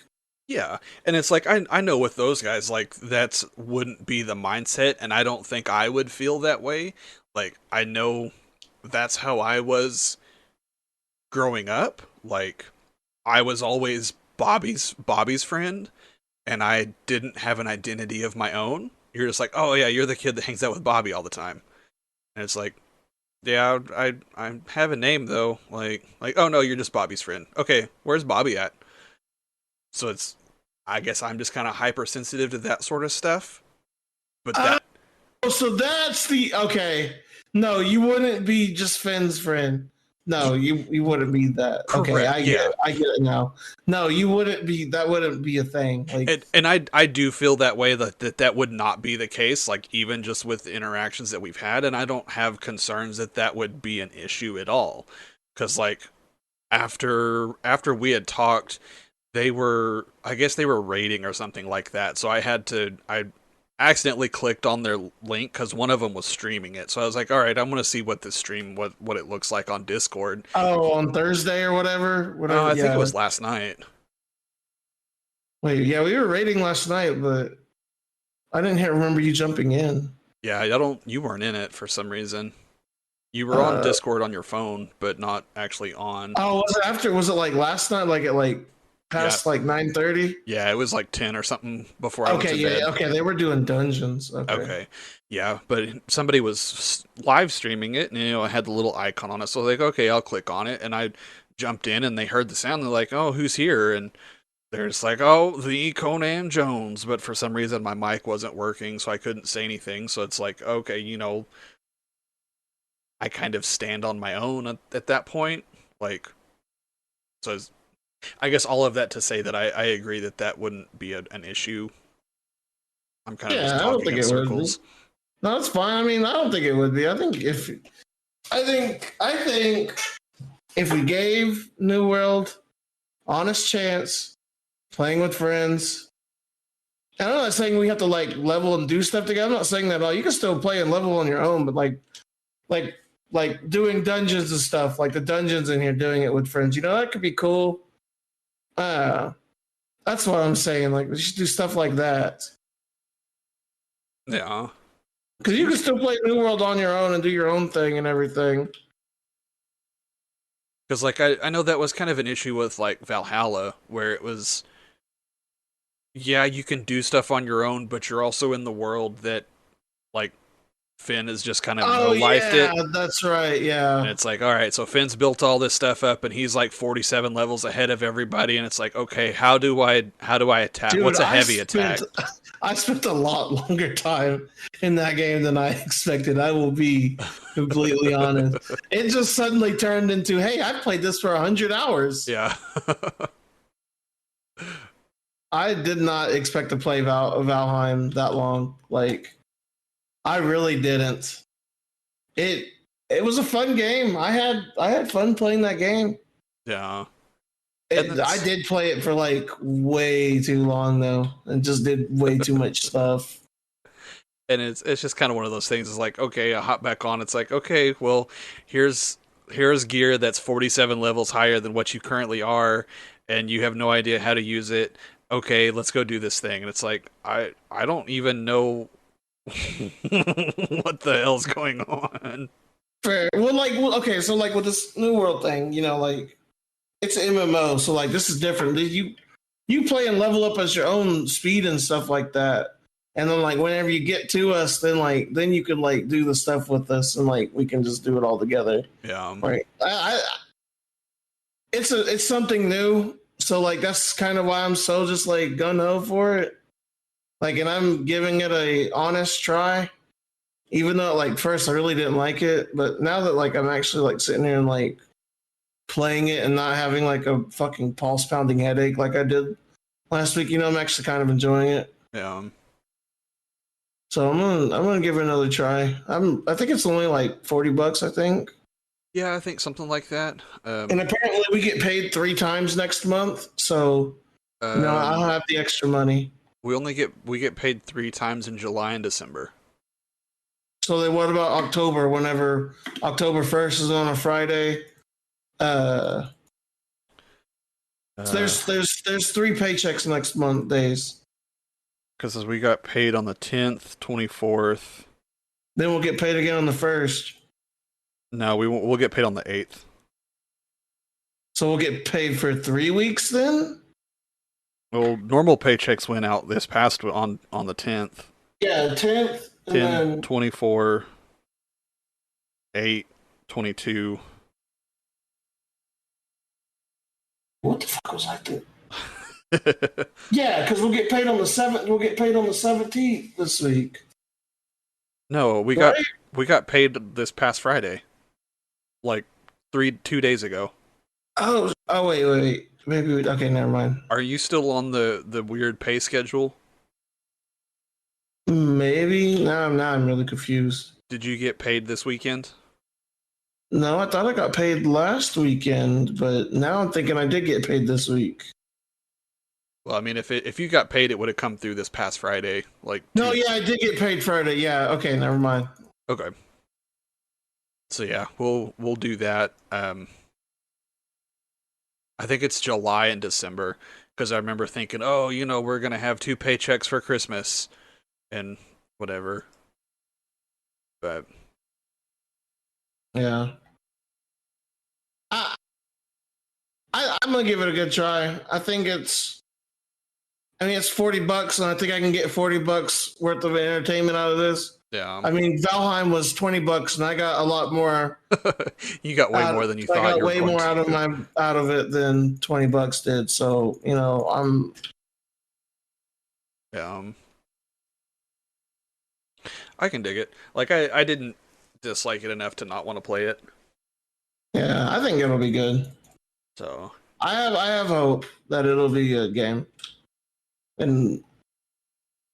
Speaker 2: yeah, and it's like I know with those guys, like that's wouldn't be the mindset, and I don't think I would feel that way. Like I know that's how I was growing up. Like I was always Bobby's friend, and I didn't have an identity of my own. You're just like, oh yeah, you're the kid that hangs out with Bobby all the time, and it's like, yeah, I have a name though. Like oh no, you're just Bobby's friend. Okay, where's Bobby at? So it's, I guess I'm just kind of hypersensitive to that sort of stuff. But
Speaker 1: oh,
Speaker 2: that,
Speaker 1: so that's the okay. No, you wouldn't be just Finn's friend. No, you wouldn't be that. Okay,
Speaker 2: correct,
Speaker 1: I get
Speaker 2: yeah.
Speaker 1: it. I get it now. No, you wouldn't be. That wouldn't be a thing. Like,
Speaker 2: And I do feel that way that would not be the case. Like even just with the interactions that we've had, and I don't have concerns that that would be an issue at all. Because like after we had talked, they were, I guess they were rating or something like that. So I accidentally clicked on their link because one of them was streaming it. So I was like, all right, I'm gonna see what this stream what it looks like on Discord.
Speaker 1: oh, on Thursday or whatever.
Speaker 2: I think it
Speaker 1: Yeah.
Speaker 2: was last night.
Speaker 1: Wait, yeah, we were rating last night, but I didn't remember you jumping in.
Speaker 2: Yeah, I don't. You weren't in it for some reason. You were on
Speaker 1: Uh,
Speaker 2: Discord on your phone, but not actually on.
Speaker 1: oh, was it after? Was it like last night? Like at like
Speaker 2: Yeah,
Speaker 1: past like 9:30?
Speaker 2: yeah, it was like 10 or something before I went
Speaker 1: Okay,
Speaker 2: to
Speaker 1: yeah,
Speaker 2: bed.
Speaker 1: okay. They were doing dungeons. Okay.
Speaker 2: Okay, yeah, but somebody was live streaming it, and it had the little icon on it. So like, okay, I'll click on it, and I jumped in, and they heard the sound. They're like, "Oh, who's here?" And they're just like, "Oh, the Conan Jones." But for some reason, my mic wasn't working, so I couldn't say anything. So it's like, okay, I kind of stand on my own at that point. Like, so I guess all of that to say that I agree that that wouldn't be an issue. I'm kind of just
Speaker 1: Yeah, I don't
Speaker 2: talking
Speaker 1: think
Speaker 2: in
Speaker 1: it would be.
Speaker 2: circles.
Speaker 1: No, it's fine. I mean, I don't think it would be. I think if we gave New World honest chance, playing with friends, and I'm not saying we have to like level and do stuff together. I'm not saying that at all. You can still play and level on your own, but like like doing dungeons and stuff, like the dungeons in here, doing it with friends. That could be cool. Uh, that's what I'm saying. Like we should do stuff like that.
Speaker 2: Yeah.
Speaker 1: Because you can still play New World on your own and do your own thing and everything.
Speaker 2: Because like I know that was kind of an issue with like Valhalla, where it was, yeah, you can do stuff on your own, but you're also in the world that like Finn has just kind of no
Speaker 1: Oh
Speaker 2: lifed
Speaker 1: yeah,
Speaker 2: it.
Speaker 1: that's right.
Speaker 2: And
Speaker 1: Yeah,
Speaker 2: it's like, all right, so Finn's built all this stuff up, and he's like 47 levels ahead of everybody, and it's like, okay, how do I attack?
Speaker 1: dude,
Speaker 2: What's a heavy attack?
Speaker 1: I spent a lot longer time in that game than I expected. I will be completely honest. It just suddenly turned into, hey, I've played this for 100 hours.
Speaker 2: Yeah.
Speaker 1: I did not expect to play Valheim that long. Like, I really didn't. It it was a fun game. I had fun playing that game.
Speaker 2: Yeah. And
Speaker 1: I
Speaker 2: that's
Speaker 1: did play it for like way too long though, and just did way too much stuff.
Speaker 2: and it's just kind of one of those things. It's like, okay, I hop back on. It's like, okay, well, here's here's gear that's 47 levels higher than what you currently are, and you have no idea how to use it. Okay, let's go do this thing. And it's like, I don't even know what the hell's going on.
Speaker 1: Fair. Okay, so like with this New World thing, like it's an MMO, so like this is different. You play and level up at your own speed and stuff like that, and then like whenever you get to us, then you can like do the stuff with us, and like we can just do it all together,
Speaker 2: Yeah.
Speaker 1: right? It's something new, so like that's kind of why I'm so just like gun ho for it. Like, and I'm giving it a honest try, even though like first I really didn't like it, but now that like I'm actually like sitting here and like playing it and not having like a fucking pulse pounding headache like I did last week, I'm actually kind of enjoying it.
Speaker 2: Yeah.
Speaker 1: So I'm gonna give it another try. I think it's only like $40, I think.
Speaker 2: Yeah, I think something like that.
Speaker 1: And apparently we get paid 3 times next month, so I'll
Speaker 2: Um,
Speaker 1: have the extra money.
Speaker 2: we get paid 3 times in July and December.
Speaker 1: So then what about October? Whenever October 1st is on a Friday, uh, so
Speaker 2: Uh,
Speaker 1: there's 3 paychecks next month days.
Speaker 2: because we got paid on the 10th, 24th.
Speaker 1: Then we'll get paid again on the 1st.
Speaker 2: No, we won't, we'll get paid on the 8th.
Speaker 1: So we'll get paid for 3 weeks then.
Speaker 2: Well, normal paychecks went out this past on the 10th.
Speaker 1: Yeah, 10th, and
Speaker 2: 10,
Speaker 1: then
Speaker 2: 24, 8, 22.
Speaker 1: what the fuck was I thinking? Yeah, because we'll get paid on the 7th. We'll get paid on the 17th this week.
Speaker 2: No, we got
Speaker 1: Right?
Speaker 2: we got paid this past Friday. Like 2 days ago.
Speaker 1: Oh, wait. Okay, never mind.
Speaker 2: Are you still on the weird pay schedule?
Speaker 1: Maybe now I'm really confused.
Speaker 2: Did you get paid this weekend?
Speaker 1: No, I thought I got paid last weekend, but now I'm thinking I did get paid this week.
Speaker 2: Well, I mean, if you got paid, it would have come through this past Friday. Like
Speaker 1: No,
Speaker 2: two.
Speaker 1: yeah, I did get paid Friday. Yeah, okay, never mind.
Speaker 2: Okay. So yeah, we'll do that. I think it's July and December because I remember thinking, oh, we're gonna have 2 paychecks for Christmas and whatever. But
Speaker 1: Yeah. I I'm gonna give it a good try. I think it's $40, and I think I can get $40 worth of entertainment out of this.
Speaker 2: Yeah.
Speaker 1: I mean, Valheim was $20, and I got a lot more.
Speaker 2: You got way more than you
Speaker 1: I
Speaker 2: thought
Speaker 1: got
Speaker 2: you were
Speaker 1: way
Speaker 2: going
Speaker 1: more
Speaker 2: to.
Speaker 1: out of it than $20 did. So I'm
Speaker 2: Yeah. I can dig it. Like I didn't dislike it enough to not want to play it.
Speaker 1: yeah, I think it'll be good.
Speaker 2: So
Speaker 1: I have hope that it'll be a good game, and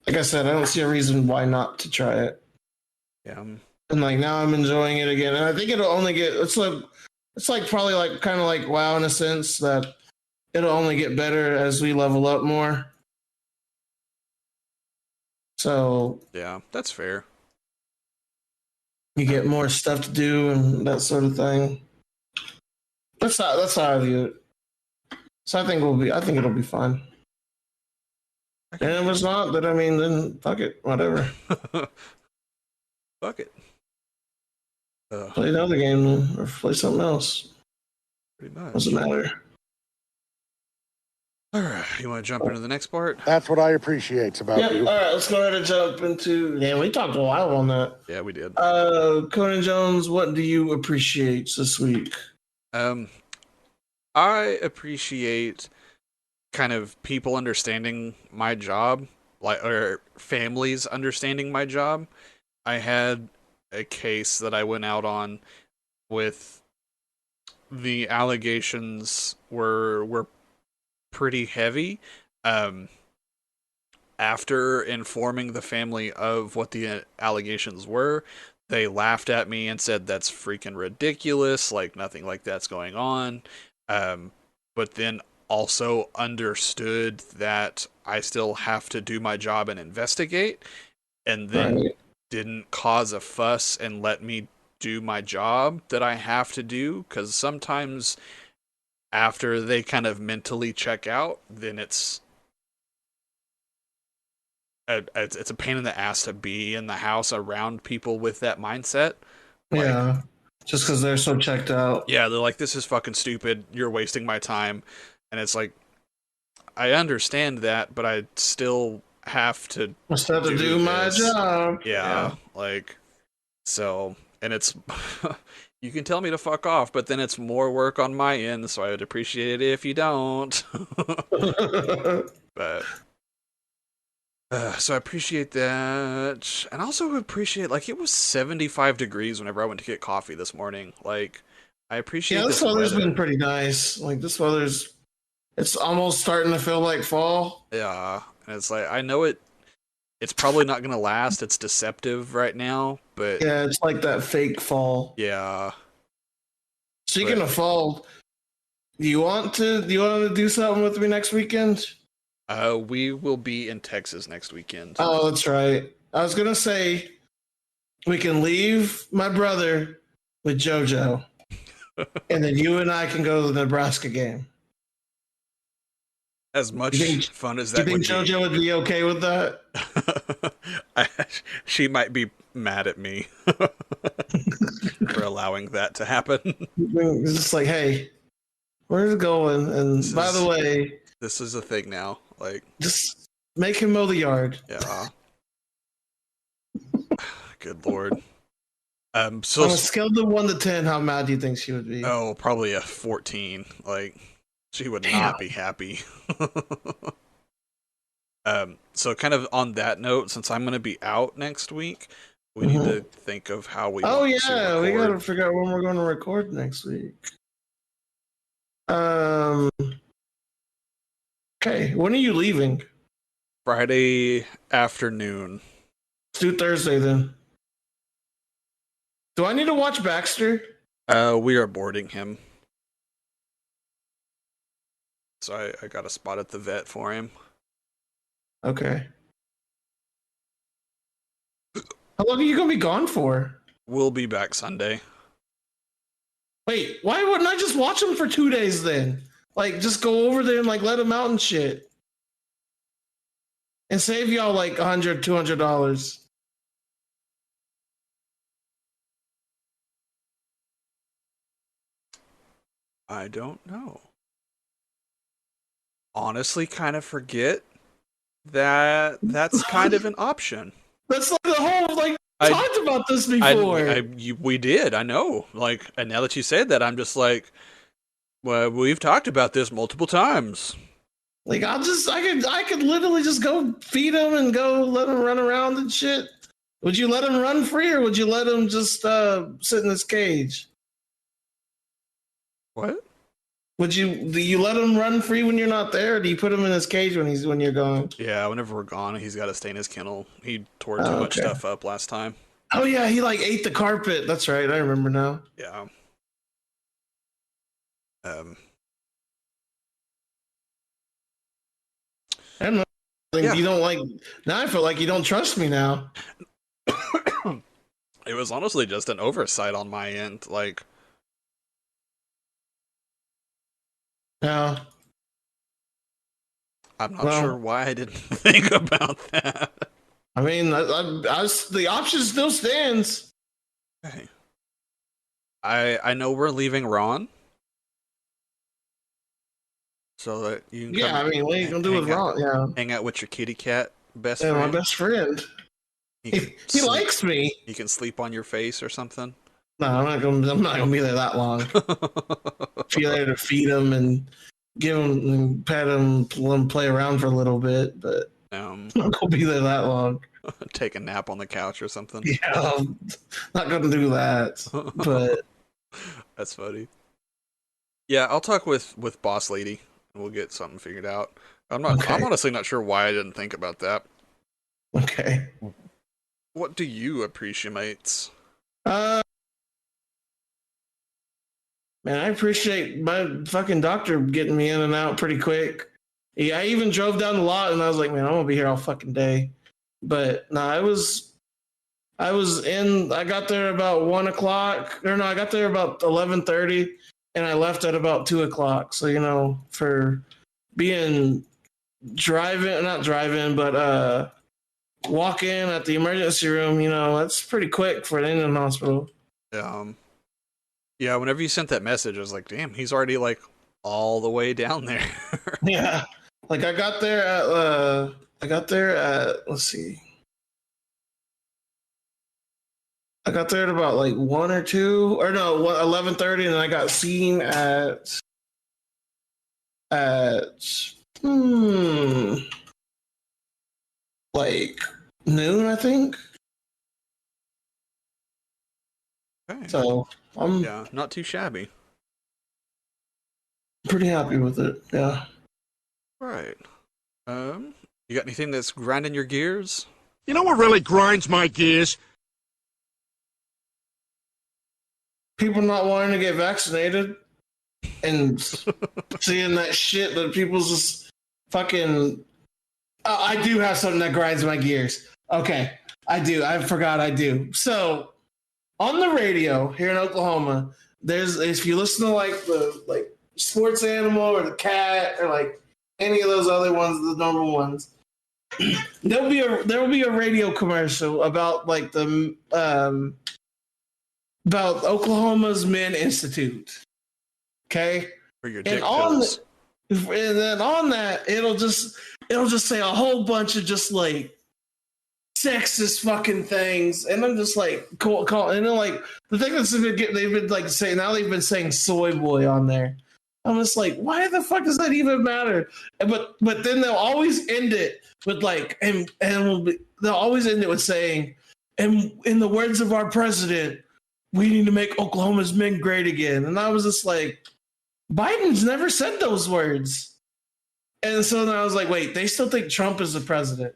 Speaker 1: like I said, I don't see a reason why not to try it.
Speaker 2: yeah.
Speaker 1: And like now I'm enjoying it again, and I think it'll only get it's like probably like kind of like WoW in a sense that it'll only get better as we level up more. So
Speaker 2: Yeah, that's fair.
Speaker 1: you get more stuff to do and that sort of thing. That's how I view it. So I think it'll be fun. And if it's not, then I mean, then fuck it, whatever.
Speaker 2: Fuck it.
Speaker 1: Play another game or play something else.
Speaker 2: Pretty much.
Speaker 1: Doesn't matter.
Speaker 2: All right, you want to jump into the next part?
Speaker 3: That's what I appreciate about you.
Speaker 1: All right, let's go ahead and jump into. Yeah, we talked a while on that.
Speaker 2: Yeah, we did.
Speaker 1: Conan Jones, what do you appreciate this week?
Speaker 2: I appreciate kind of people understanding my job, like or families understanding my job. I had a case that I went out on with the allegations were pretty heavy. Um, After informing the family of what the allegations were, they laughed at me and said that's freaking ridiculous, like nothing like that's going on. Um, but then also understood that I still have to do my job and investigate, and then
Speaker 1: Right.
Speaker 2: didn't cause a fuss and let me do my job that I have to do, because sometimes after they kind of mentally check out, then it's a pain in the ass to be in the house around people with that mindset. Like,
Speaker 1: Yeah. Just because they're so checked out.
Speaker 2: yeah, they're like, this is fucking stupid. You're wasting my time. And it's like, I understand that, but I still have to
Speaker 1: I still have to do my
Speaker 2: this.
Speaker 1: job.
Speaker 2: Yeah, like, so, and it's, you can tell me to fuck off, but then it's more work on my end, so I would appreciate it if you don't. But so I appreciate that, and also appreciate, like, it was 75 degrees whenever I went to get coffee this morning. Like, I appreciate
Speaker 1: Yeah, this
Speaker 2: this
Speaker 1: weather's
Speaker 2: weather.
Speaker 1: been pretty nice. Like this weather's, it's almost starting to feel like fall.
Speaker 2: Yeah, and it's like, I know it's probably not gonna last. It's deceptive right now, but
Speaker 1: Yeah, it's like that fake fall.
Speaker 2: yeah,
Speaker 1: Speaking
Speaker 2: but
Speaker 1: of fall, do you want to do something with me next weekend?
Speaker 2: we will be in Texas next weekend.
Speaker 1: Oh, that's right. I was gonna say we can leave my brother with JoJo, and then you and I can go to the Nebraska game.
Speaker 2: As
Speaker 1: You
Speaker 2: much
Speaker 1: think
Speaker 2: fun as
Speaker 1: you
Speaker 2: that
Speaker 1: think
Speaker 2: would be,
Speaker 1: JoJo would be okay with that?
Speaker 2: I, she might be mad at me for allowing that to happen.
Speaker 1: It's just like, hey, where's it going? And by the way,
Speaker 2: This is a thing now. Like,
Speaker 1: just make him mow the yard.
Speaker 2: yeah. Good lord. So
Speaker 1: On a scale of 1 to 10, how mad do you think she would be?
Speaker 2: probably a 14. Like, she would
Speaker 1: Damn.
Speaker 2: not be happy. So kind of on that note, since I'm going to be out next week, we need to think of how we
Speaker 1: Oh
Speaker 2: want to
Speaker 1: yeah,
Speaker 2: record.
Speaker 1: we gotta figure out when we're going to record next week. Um. Okay, when are you leaving?
Speaker 2: Friday afternoon.
Speaker 1: Let's do Thursday then. Do I need to watch Baxter?
Speaker 2: We are boarding him. So I got a spot at the vet for him.
Speaker 1: Okay. How long are you gonna be gone for?
Speaker 2: We'll be back Sunday.
Speaker 1: Wait, why wouldn't I just watch him for 2 days then? Like, just go over there and like let him out and shit, and save y'all like $100, $200.
Speaker 2: I don't know. honestly kind of forget that that's kind of an option.
Speaker 1: That's like the whole like
Speaker 2: I
Speaker 1: talked about this before.
Speaker 2: we did, I know. Like, and now that you said that, I'm just like, well, we've talked about this multiple times.
Speaker 1: Like I could literally just go feed him and go let him run around and shit. Would you let him run free or would you let him just sit in his cage?
Speaker 2: What?
Speaker 1: Do you let him run free when you're not there, or do you put him in his cage when you're gone?
Speaker 2: Yeah, whenever we're gone, he's got to stay in his kennel. He tore too much stuff up last time.
Speaker 1: Oh yeah, he like ate the carpet. That's right, I remember now.
Speaker 2: Yeah.
Speaker 1: I don't know. You don't like. Now I feel like you don't trust me now.
Speaker 2: It was honestly just an oversight on my end. Like,
Speaker 1: Yeah.
Speaker 2: I'm not sure why I didn't think about that.
Speaker 1: I mean, the option still stands.
Speaker 2: Okay. I know we're leaving Ron, so that you can
Speaker 1: Yeah, I mean, what are you gonna do with Ron? Yeah,
Speaker 2: hang out with your kitty cat best
Speaker 1: yeah,
Speaker 2: friend.
Speaker 1: my best friend. He likes me.
Speaker 2: He can sleep on your face or something.
Speaker 1: No, I'm not gonna be there that long. Be there to feed him and give him and pet him, let him play around for a little bit, but I'm not gonna be there that long.
Speaker 2: Take a nap on the couch or something.
Speaker 1: Yeah, I'm not gonna do that. But
Speaker 2: that's funny. Yeah, I'll talk with Boss Lady and we'll get something figured out. I'm honestly not sure why I didn't think about that.
Speaker 1: Okay.
Speaker 2: What do you appreciate?
Speaker 1: Man, I appreciate my fucking doctor getting me in and out pretty quick. Yeah, I even drove down the lot and I was like, man, I'm gonna be here all fucking day. But no, I got there about 1 o'clock. Or no, I got there about 11:30 and I left at about 2 o'clock. So, you know, for being not driving, but walk in at the emergency room, you know, that's pretty quick for an Indian hospital.
Speaker 2: Yeah, whenever you sent that message, I was like, damn, he's already like all the way down there.
Speaker 1: Yeah. Like I got there at let's see. I got there at about like 1 or 2 or no, 11:30 and I got seen at like noon, I think.
Speaker 2: Okay.
Speaker 1: So I'm
Speaker 2: not too shabby.
Speaker 1: Pretty happy with it. Yeah.
Speaker 2: Right. You got anything that's grinding your gears?
Speaker 3: You know what really grinds my gears?
Speaker 1: People not wanting to get vaccinated and seeing that shit that people's just fucking. I do have something that grinds my gears. Okay, I do. I forgot I do. So on the radio here in Oklahoma, if you listen to like the sports animal or the cat or like any of those other ones, the normal ones, there will be a radio commercial about like the about Oklahoma's Men Institute. Okay,
Speaker 2: For your dick pills.
Speaker 1: And then on that, it'll just say a whole bunch of just like sexist fucking things, and I'm just like, cool, and then like the thing that's they've been like saying now they've been saying soy boy on there. I'm just like, why the fuck does that even matter? But then they'll always end it with like, they'll always end it with saying, and in the words of our president, we need to make Oklahoma's men great again. And I was just like, Biden's never said those words. And so then I was like, wait, they still think Trump is the president.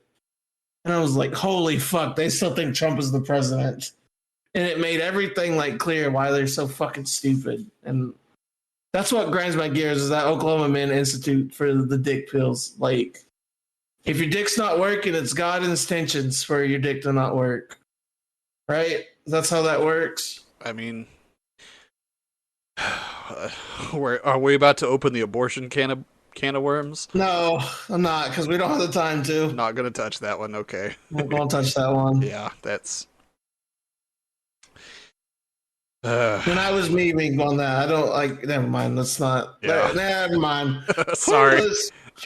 Speaker 1: And I was like, holy fuck, they still think Trump is the president. And it made everything like clear why they're so fucking stupid. And that's what grinds my gears is that Oklahoma Men Institute for the dick pills. Like, if your dick's not working, it's God's intentions for your dick to not work. Right? That's how that works.
Speaker 2: I mean, are we about to open the abortion can of worms?
Speaker 1: No, I'm not, because we don't have the time to.
Speaker 2: Not gonna touch that one. Okay.
Speaker 1: I'm not gonna touch that one.
Speaker 2: Yeah, that's.
Speaker 1: When I was me being on that, I don't like. Never mind. Let's not.
Speaker 2: Yeah.
Speaker 1: Never mind.
Speaker 2: Sorry.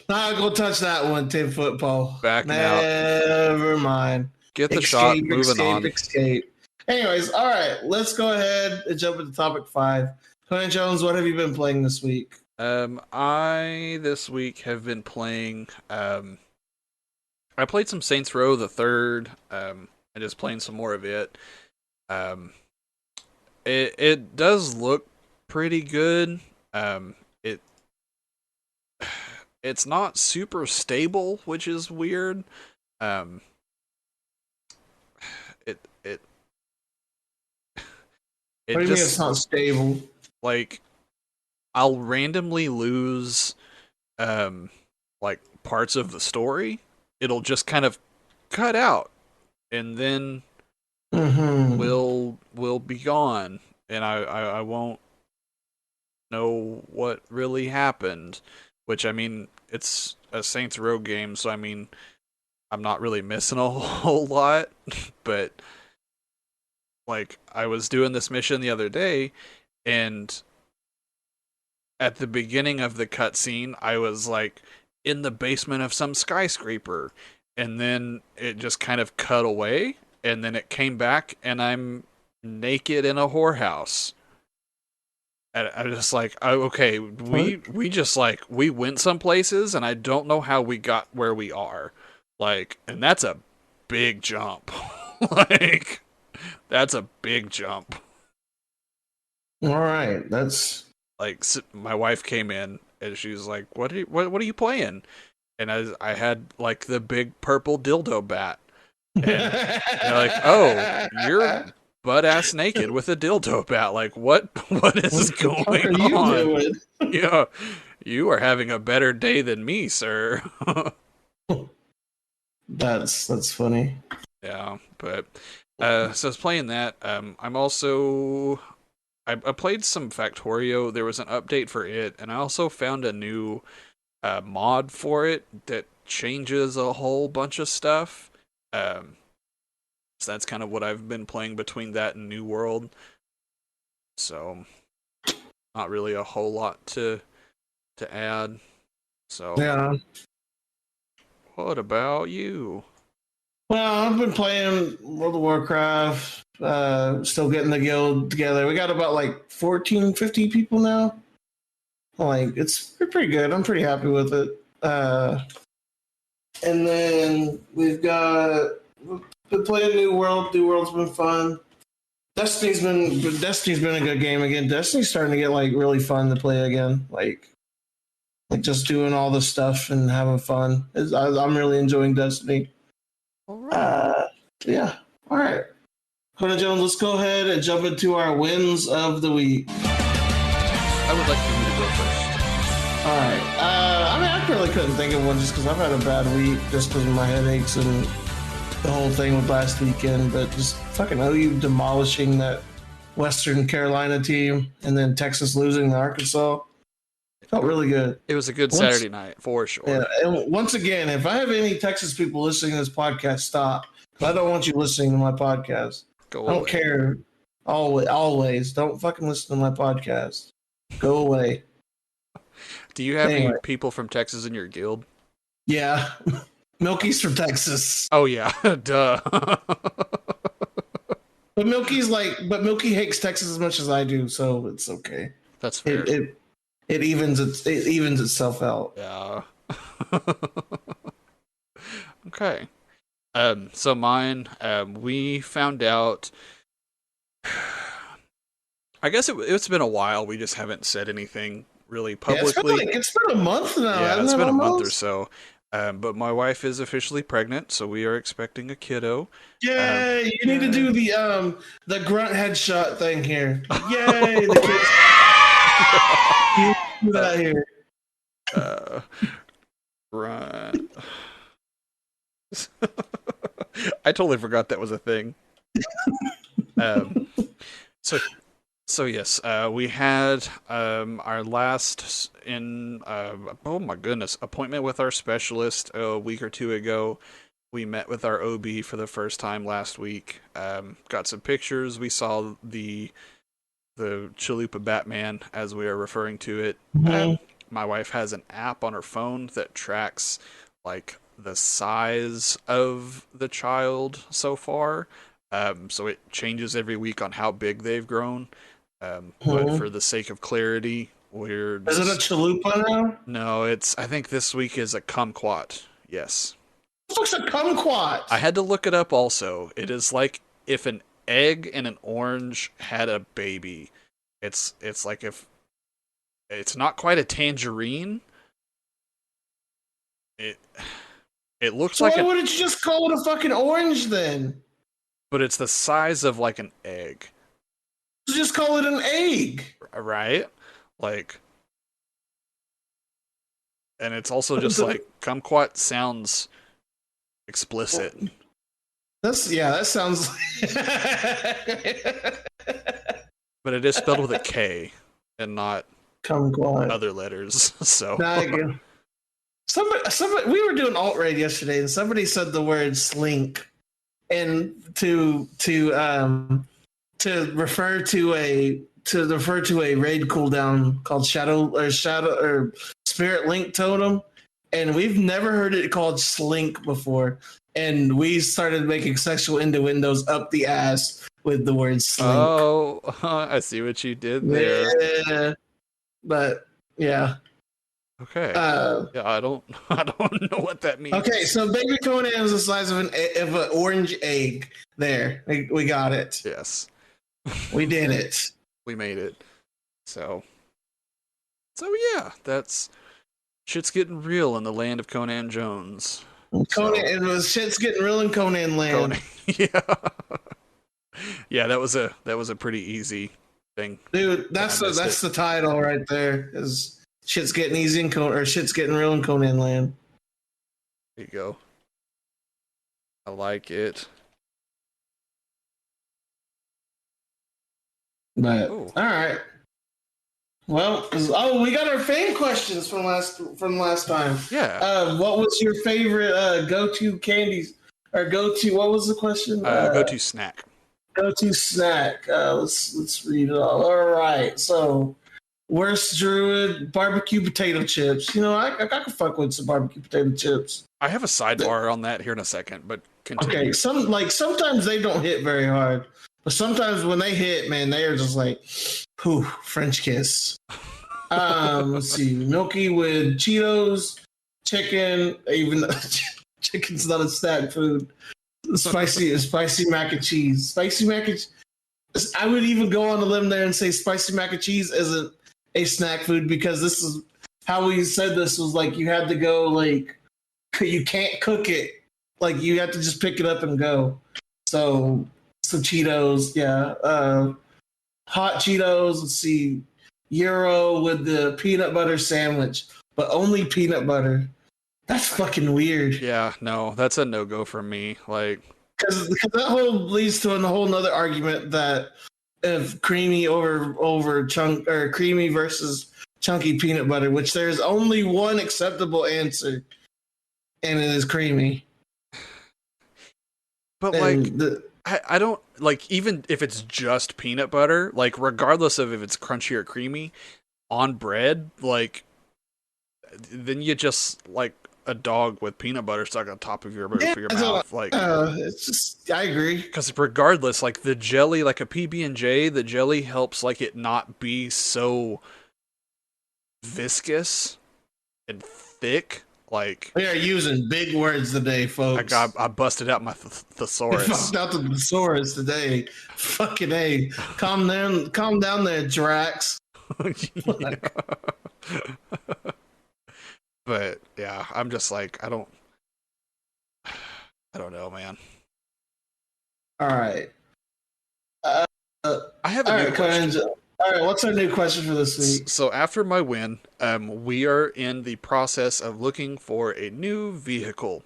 Speaker 1: Not gonna touch that one, 10-foot pole.
Speaker 2: Backing out.
Speaker 1: Never mind.
Speaker 2: Get the shot. Moving on.
Speaker 1: Escape. Anyways, all right. Let's go ahead and jump into topic 5. Conan Jones, what have you been playing this week?
Speaker 2: I this week have been playing. I played some Saints Row the Third. And just playing some more of it. It does look pretty good. It's not super stable, which is weird. It
Speaker 1: What do you
Speaker 2: just,
Speaker 1: mean it's not stable?
Speaker 2: like, I'll randomly lose like parts of the story. It'll just kind of cut out, and then will be gone, and I won't know what really happened. Which, I mean, it's a Saints Row game, so I mean, I'm not really missing a whole lot, but like, I was doing this mission the other day, and at the beginning of the cutscene, I was like in the basement of some skyscraper, and then it just kind of cut away, and then it came back, and I'm naked in a whorehouse. And I'm just like, oh, okay, we just like, we went some places, and I don't know how we got where we are. Like, and that's a big jump. Like, that's a big jump.
Speaker 1: All right, that's
Speaker 2: like, my wife came in and she was like, what are you playing? And I had like the big purple dildo bat, and they're like, oh, you're butt ass naked with a dildo bat. Like, what is going on?
Speaker 1: Doing?
Speaker 2: Yeah, you are having a better day than me, sir.
Speaker 1: That's funny.
Speaker 2: Yeah, but so I was playing that. I'm also I played some Factorio. There was an update for it, and I also found a new mod for it that changes a whole bunch of stuff. So that's kind of what I've been playing between that and New World. So not really a whole lot to add. So
Speaker 1: Yeah.
Speaker 2: What about you?
Speaker 1: Well, I've been playing World of Warcraft, still getting the guild together. We got about like 14, 15 people now. Like, it's pretty good. I'm pretty happy with it. And then we've been playing New World. New World's been fun. Destiny's been a good game again. Destiny's starting to get like really fun to play again. Like just doing all the stuff and having fun. I'm really enjoying Destiny.
Speaker 2: All right.
Speaker 1: Yeah. All right. Conan Jones, let's go ahead and jump into our wins of the week.
Speaker 2: I would like for you to go first.
Speaker 1: All right. I mean, I really couldn't think of one just because I've had a bad week just because of my headaches and the whole thing with last weekend. But just fucking OU demolishing that Western Carolina team and then Texas losing to Arkansas. Felt really good.
Speaker 2: It was a good Saturday night, for sure.
Speaker 1: Yeah, and once again, if I have any Texas people listening to this podcast, stop. I don't want you listening to my podcast.
Speaker 2: Go
Speaker 1: I don't
Speaker 2: away.
Speaker 1: care. Always. Don't fucking listen to my podcast. Go away.
Speaker 2: Do you have any people from Texas in your guild?
Speaker 1: Yeah. Milky's from Texas.
Speaker 2: Oh, yeah. Duh.
Speaker 1: But Milky hates Texas as much as I do, so it's okay.
Speaker 2: That's fair.
Speaker 1: It evens itself out.
Speaker 2: Yeah. Okay. So mine, we found out. I guess it's been a while. We just haven't said anything really publicly.
Speaker 1: Yeah, it's been a month now.
Speaker 2: Yeah, it's been a month or so. But my wife is officially pregnant, so we are expecting a kiddo.
Speaker 1: Yay! You need to do the grunt headshot thing here. Yay! The kids. You do that here.
Speaker 2: Grunt. I totally forgot that was a thing. So yes, we had our last oh my goodness, appointment with our specialist a week or two ago. We met with our OB for the first time last week. Got some pictures. We saw the Chalupa Batman, as we are referring to it.
Speaker 1: Mm-hmm.
Speaker 2: my wife has an app on her phone that tracks like the size of the child so far. So it changes every week on how big they've grown. But for the sake of clarity, we're
Speaker 1: Is it a
Speaker 2: just
Speaker 1: chalupa now?
Speaker 2: no. I think this week is a kumquat. Yes,
Speaker 1: What's a kumquat?
Speaker 2: I had to look it up. Also, it is like if an egg and an orange had a baby. It's like if it's not quite a tangerine. It it looks
Speaker 1: So
Speaker 2: like
Speaker 1: why
Speaker 2: an,
Speaker 1: wouldn't you just call it a fucking orange then?
Speaker 2: but it's the size of like an egg,
Speaker 1: Just call it an egg.
Speaker 2: right? Like, and it's also just like kumquat sounds explicit,
Speaker 1: That sounds.
Speaker 2: but it is spelled with a K and not
Speaker 1: Kumquat.
Speaker 2: other letters. So
Speaker 1: Nah, somebody, we were doing alt raid yesterday, and somebody said the word slink, and to refer to a raid cooldown called shadow or spirit link totem, and we've never heard it called slink before, and we started making sexual innuendos up the ass with the word slink.
Speaker 2: oh, I see what you did there.
Speaker 1: Yeah, but yeah.
Speaker 2: Okay.
Speaker 1: Uh,
Speaker 2: Yeah, I don't know what that means.
Speaker 1: Okay, so baby Conan is the size of an orange egg. There, we got it.
Speaker 2: Yes,
Speaker 1: We did it.
Speaker 2: we made it. So yeah, that's shit's getting real in the land of Conan Jones.
Speaker 1: Conan, it was shit's getting real in Conan land.
Speaker 2: Conan, yeah, yeah. That was a pretty easy thing.
Speaker 1: Dude, that's the title right there. Is shit's getting easy in Conan, or shit's getting real in Conan land.
Speaker 2: There you go. I like it.
Speaker 1: But
Speaker 2: Ooh.
Speaker 1: all right. Well, we got our fan questions from last time.
Speaker 2: Yeah.
Speaker 1: What was your favorite go-to candies or go-to? What was the question?
Speaker 2: Go-to snack.
Speaker 1: Go-to snack. Let's read it all. All right. So, worst druid barbecue potato chips. You know, I can fuck with some barbecue potato chips.
Speaker 2: I have a sidebar on that here in a second, but continue.
Speaker 1: Okay. Sometimes they don't hit very hard, but sometimes when they hit, man, they are just like, whew, French kiss. Let's see. Milky with Cheetos, chicken. Even chicken's not a snack food. Spicy mac and cheese. Spicy mac and I would even go on a limb there and say spicy mac and cheese isn't a snack food, because this is how we said this was like you had to go, like you can't cook it, like you have to just pick it up and go. So Cheetos, yeah. Hot Cheetos. Let's see. Euro with the peanut butter sandwich, but only peanut butter. That's fucking weird.
Speaker 2: Yeah, no, that's a no-go for me. Like,
Speaker 1: because that whole leads to a whole nother argument that if creamy over chunk, or creamy versus chunky peanut butter, which there's only one acceptable answer, and it is creamy.
Speaker 2: but
Speaker 1: And
Speaker 2: like, I don't like, even if it's just peanut butter, like regardless of if it's crunchy or creamy on bread, like then you just like a dog with peanut butter stuck on top of your mouth. Like,
Speaker 1: it's just, I agree.
Speaker 2: Because regardless, like the jelly, like a PB&J, the jelly helps like it not be so viscous and thick. Like,
Speaker 1: We are using big words today, folks.
Speaker 2: I busted out my thesaurus.
Speaker 1: Fucked out the thesaurus today. Fucking A. Calm down there, Drax.
Speaker 2: But yeah, I'm just like, I don't know, man.
Speaker 1: All right. I
Speaker 2: have a new question.
Speaker 1: All right, what's our new question for this week?
Speaker 2: So after my win, we are in the process of looking for a new vehicle.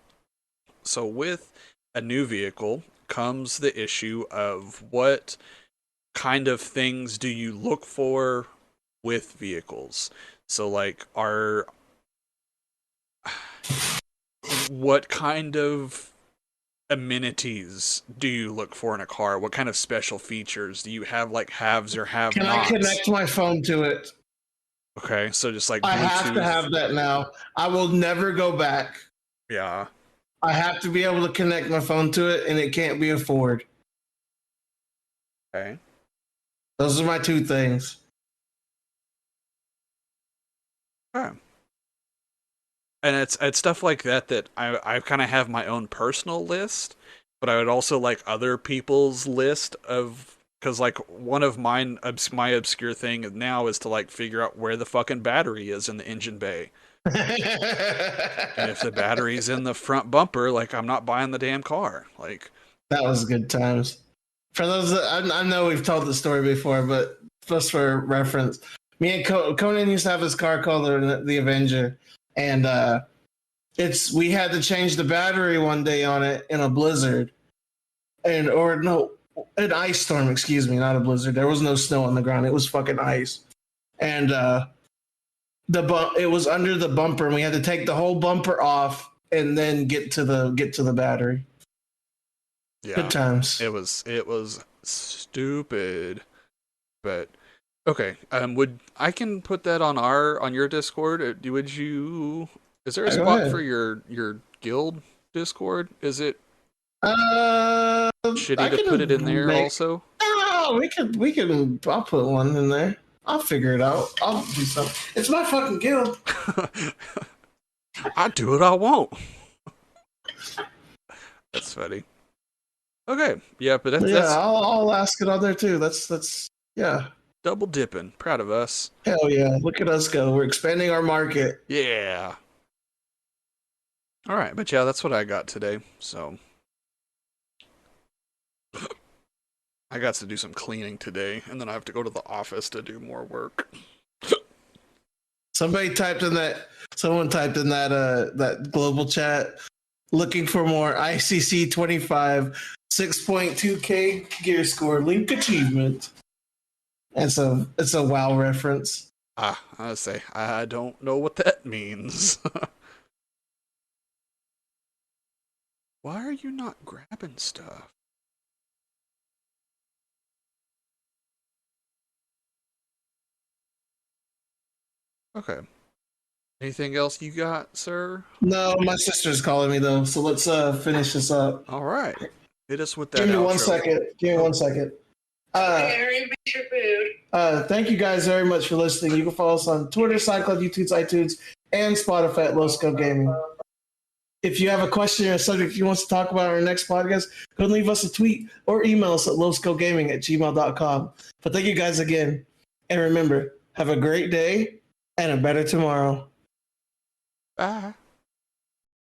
Speaker 2: So with a new vehicle comes the issue of what kind of things do you look for with vehicles? So like, what kind of amenities do you look for in a car? What kind of special features do you have, like haves or have-nots?
Speaker 1: Can I connect my phone to it?
Speaker 2: Okay, so just like
Speaker 1: I
Speaker 2: Bluetooth.
Speaker 1: have to have that now. I will never go back.
Speaker 2: Yeah.
Speaker 1: I have to be able to connect my phone to it, and it can't be a Ford.
Speaker 2: Okay.
Speaker 1: Those are my two things.
Speaker 2: Okay. And it's stuff like that I kind of have my own personal list, but I would also like other people's list of, because like one of mine, my obscure thing now is to like figure out where the fucking battery is in the engine bay. And if the battery's in the front bumper, like I'm not buying the damn car. Like
Speaker 1: That was good times. For those that, I know we've told the story before, but just for reference, me and Conan used to have this car called the Avenger, and we had to change the battery one day on it in a blizzard, an ice storm. Excuse me, not a blizzard. There was no snow on the ground. It was fucking ice, and it was under the bumper, and we had to take the whole bumper off and then get to the battery.
Speaker 2: yeah,
Speaker 1: Good times.
Speaker 2: it was stupid, but okay. Would I can put that on your Discord? Would you? Is there a
Speaker 1: Yeah, go
Speaker 2: spot
Speaker 1: ahead.
Speaker 2: for your guild Discord? Is it
Speaker 1: I
Speaker 2: shitty to
Speaker 1: can
Speaker 2: put it in there also?
Speaker 1: Oh, we can. I'll put one in there. I'll figure it out. I'll do something. It's my fucking guild.
Speaker 2: I do what I want. That's funny. Okay, yeah, but that's
Speaker 1: I'll ask it on there too. That's yeah.
Speaker 2: double dipping. Proud of us.
Speaker 1: Hell yeah! Look at us go. We're expanding our market.
Speaker 2: Yeah. All right, but yeah, that's what I got today. So I got to do some cleaning today, and then I have to go to the office to do more work.
Speaker 1: Someone typed in that that global chat looking for more ICC 25 6.2K gear score link achievement. And so it's a WoW reference.
Speaker 2: I say I don't know what that means. Why are you not grabbing stuff? Okay. Anything else you got, sir?
Speaker 1: No, my sister's calling me though, so let's finish this up.
Speaker 2: All right. Hit us with that
Speaker 1: Give me
Speaker 2: outro.
Speaker 1: 1 second. Give me 1 second. Thank you guys very much for listening. You can follow us on Twitter, SoundCloud, YouTube, iTunes, and Spotify at Lowscale Gaming. If you have a question or a subject you want to talk about on our next podcast, go and leave us a tweet or email us at lowscalegaming@gmail.com. But thank you guys again. And remember, have a great day and a better tomorrow.
Speaker 2: Bye.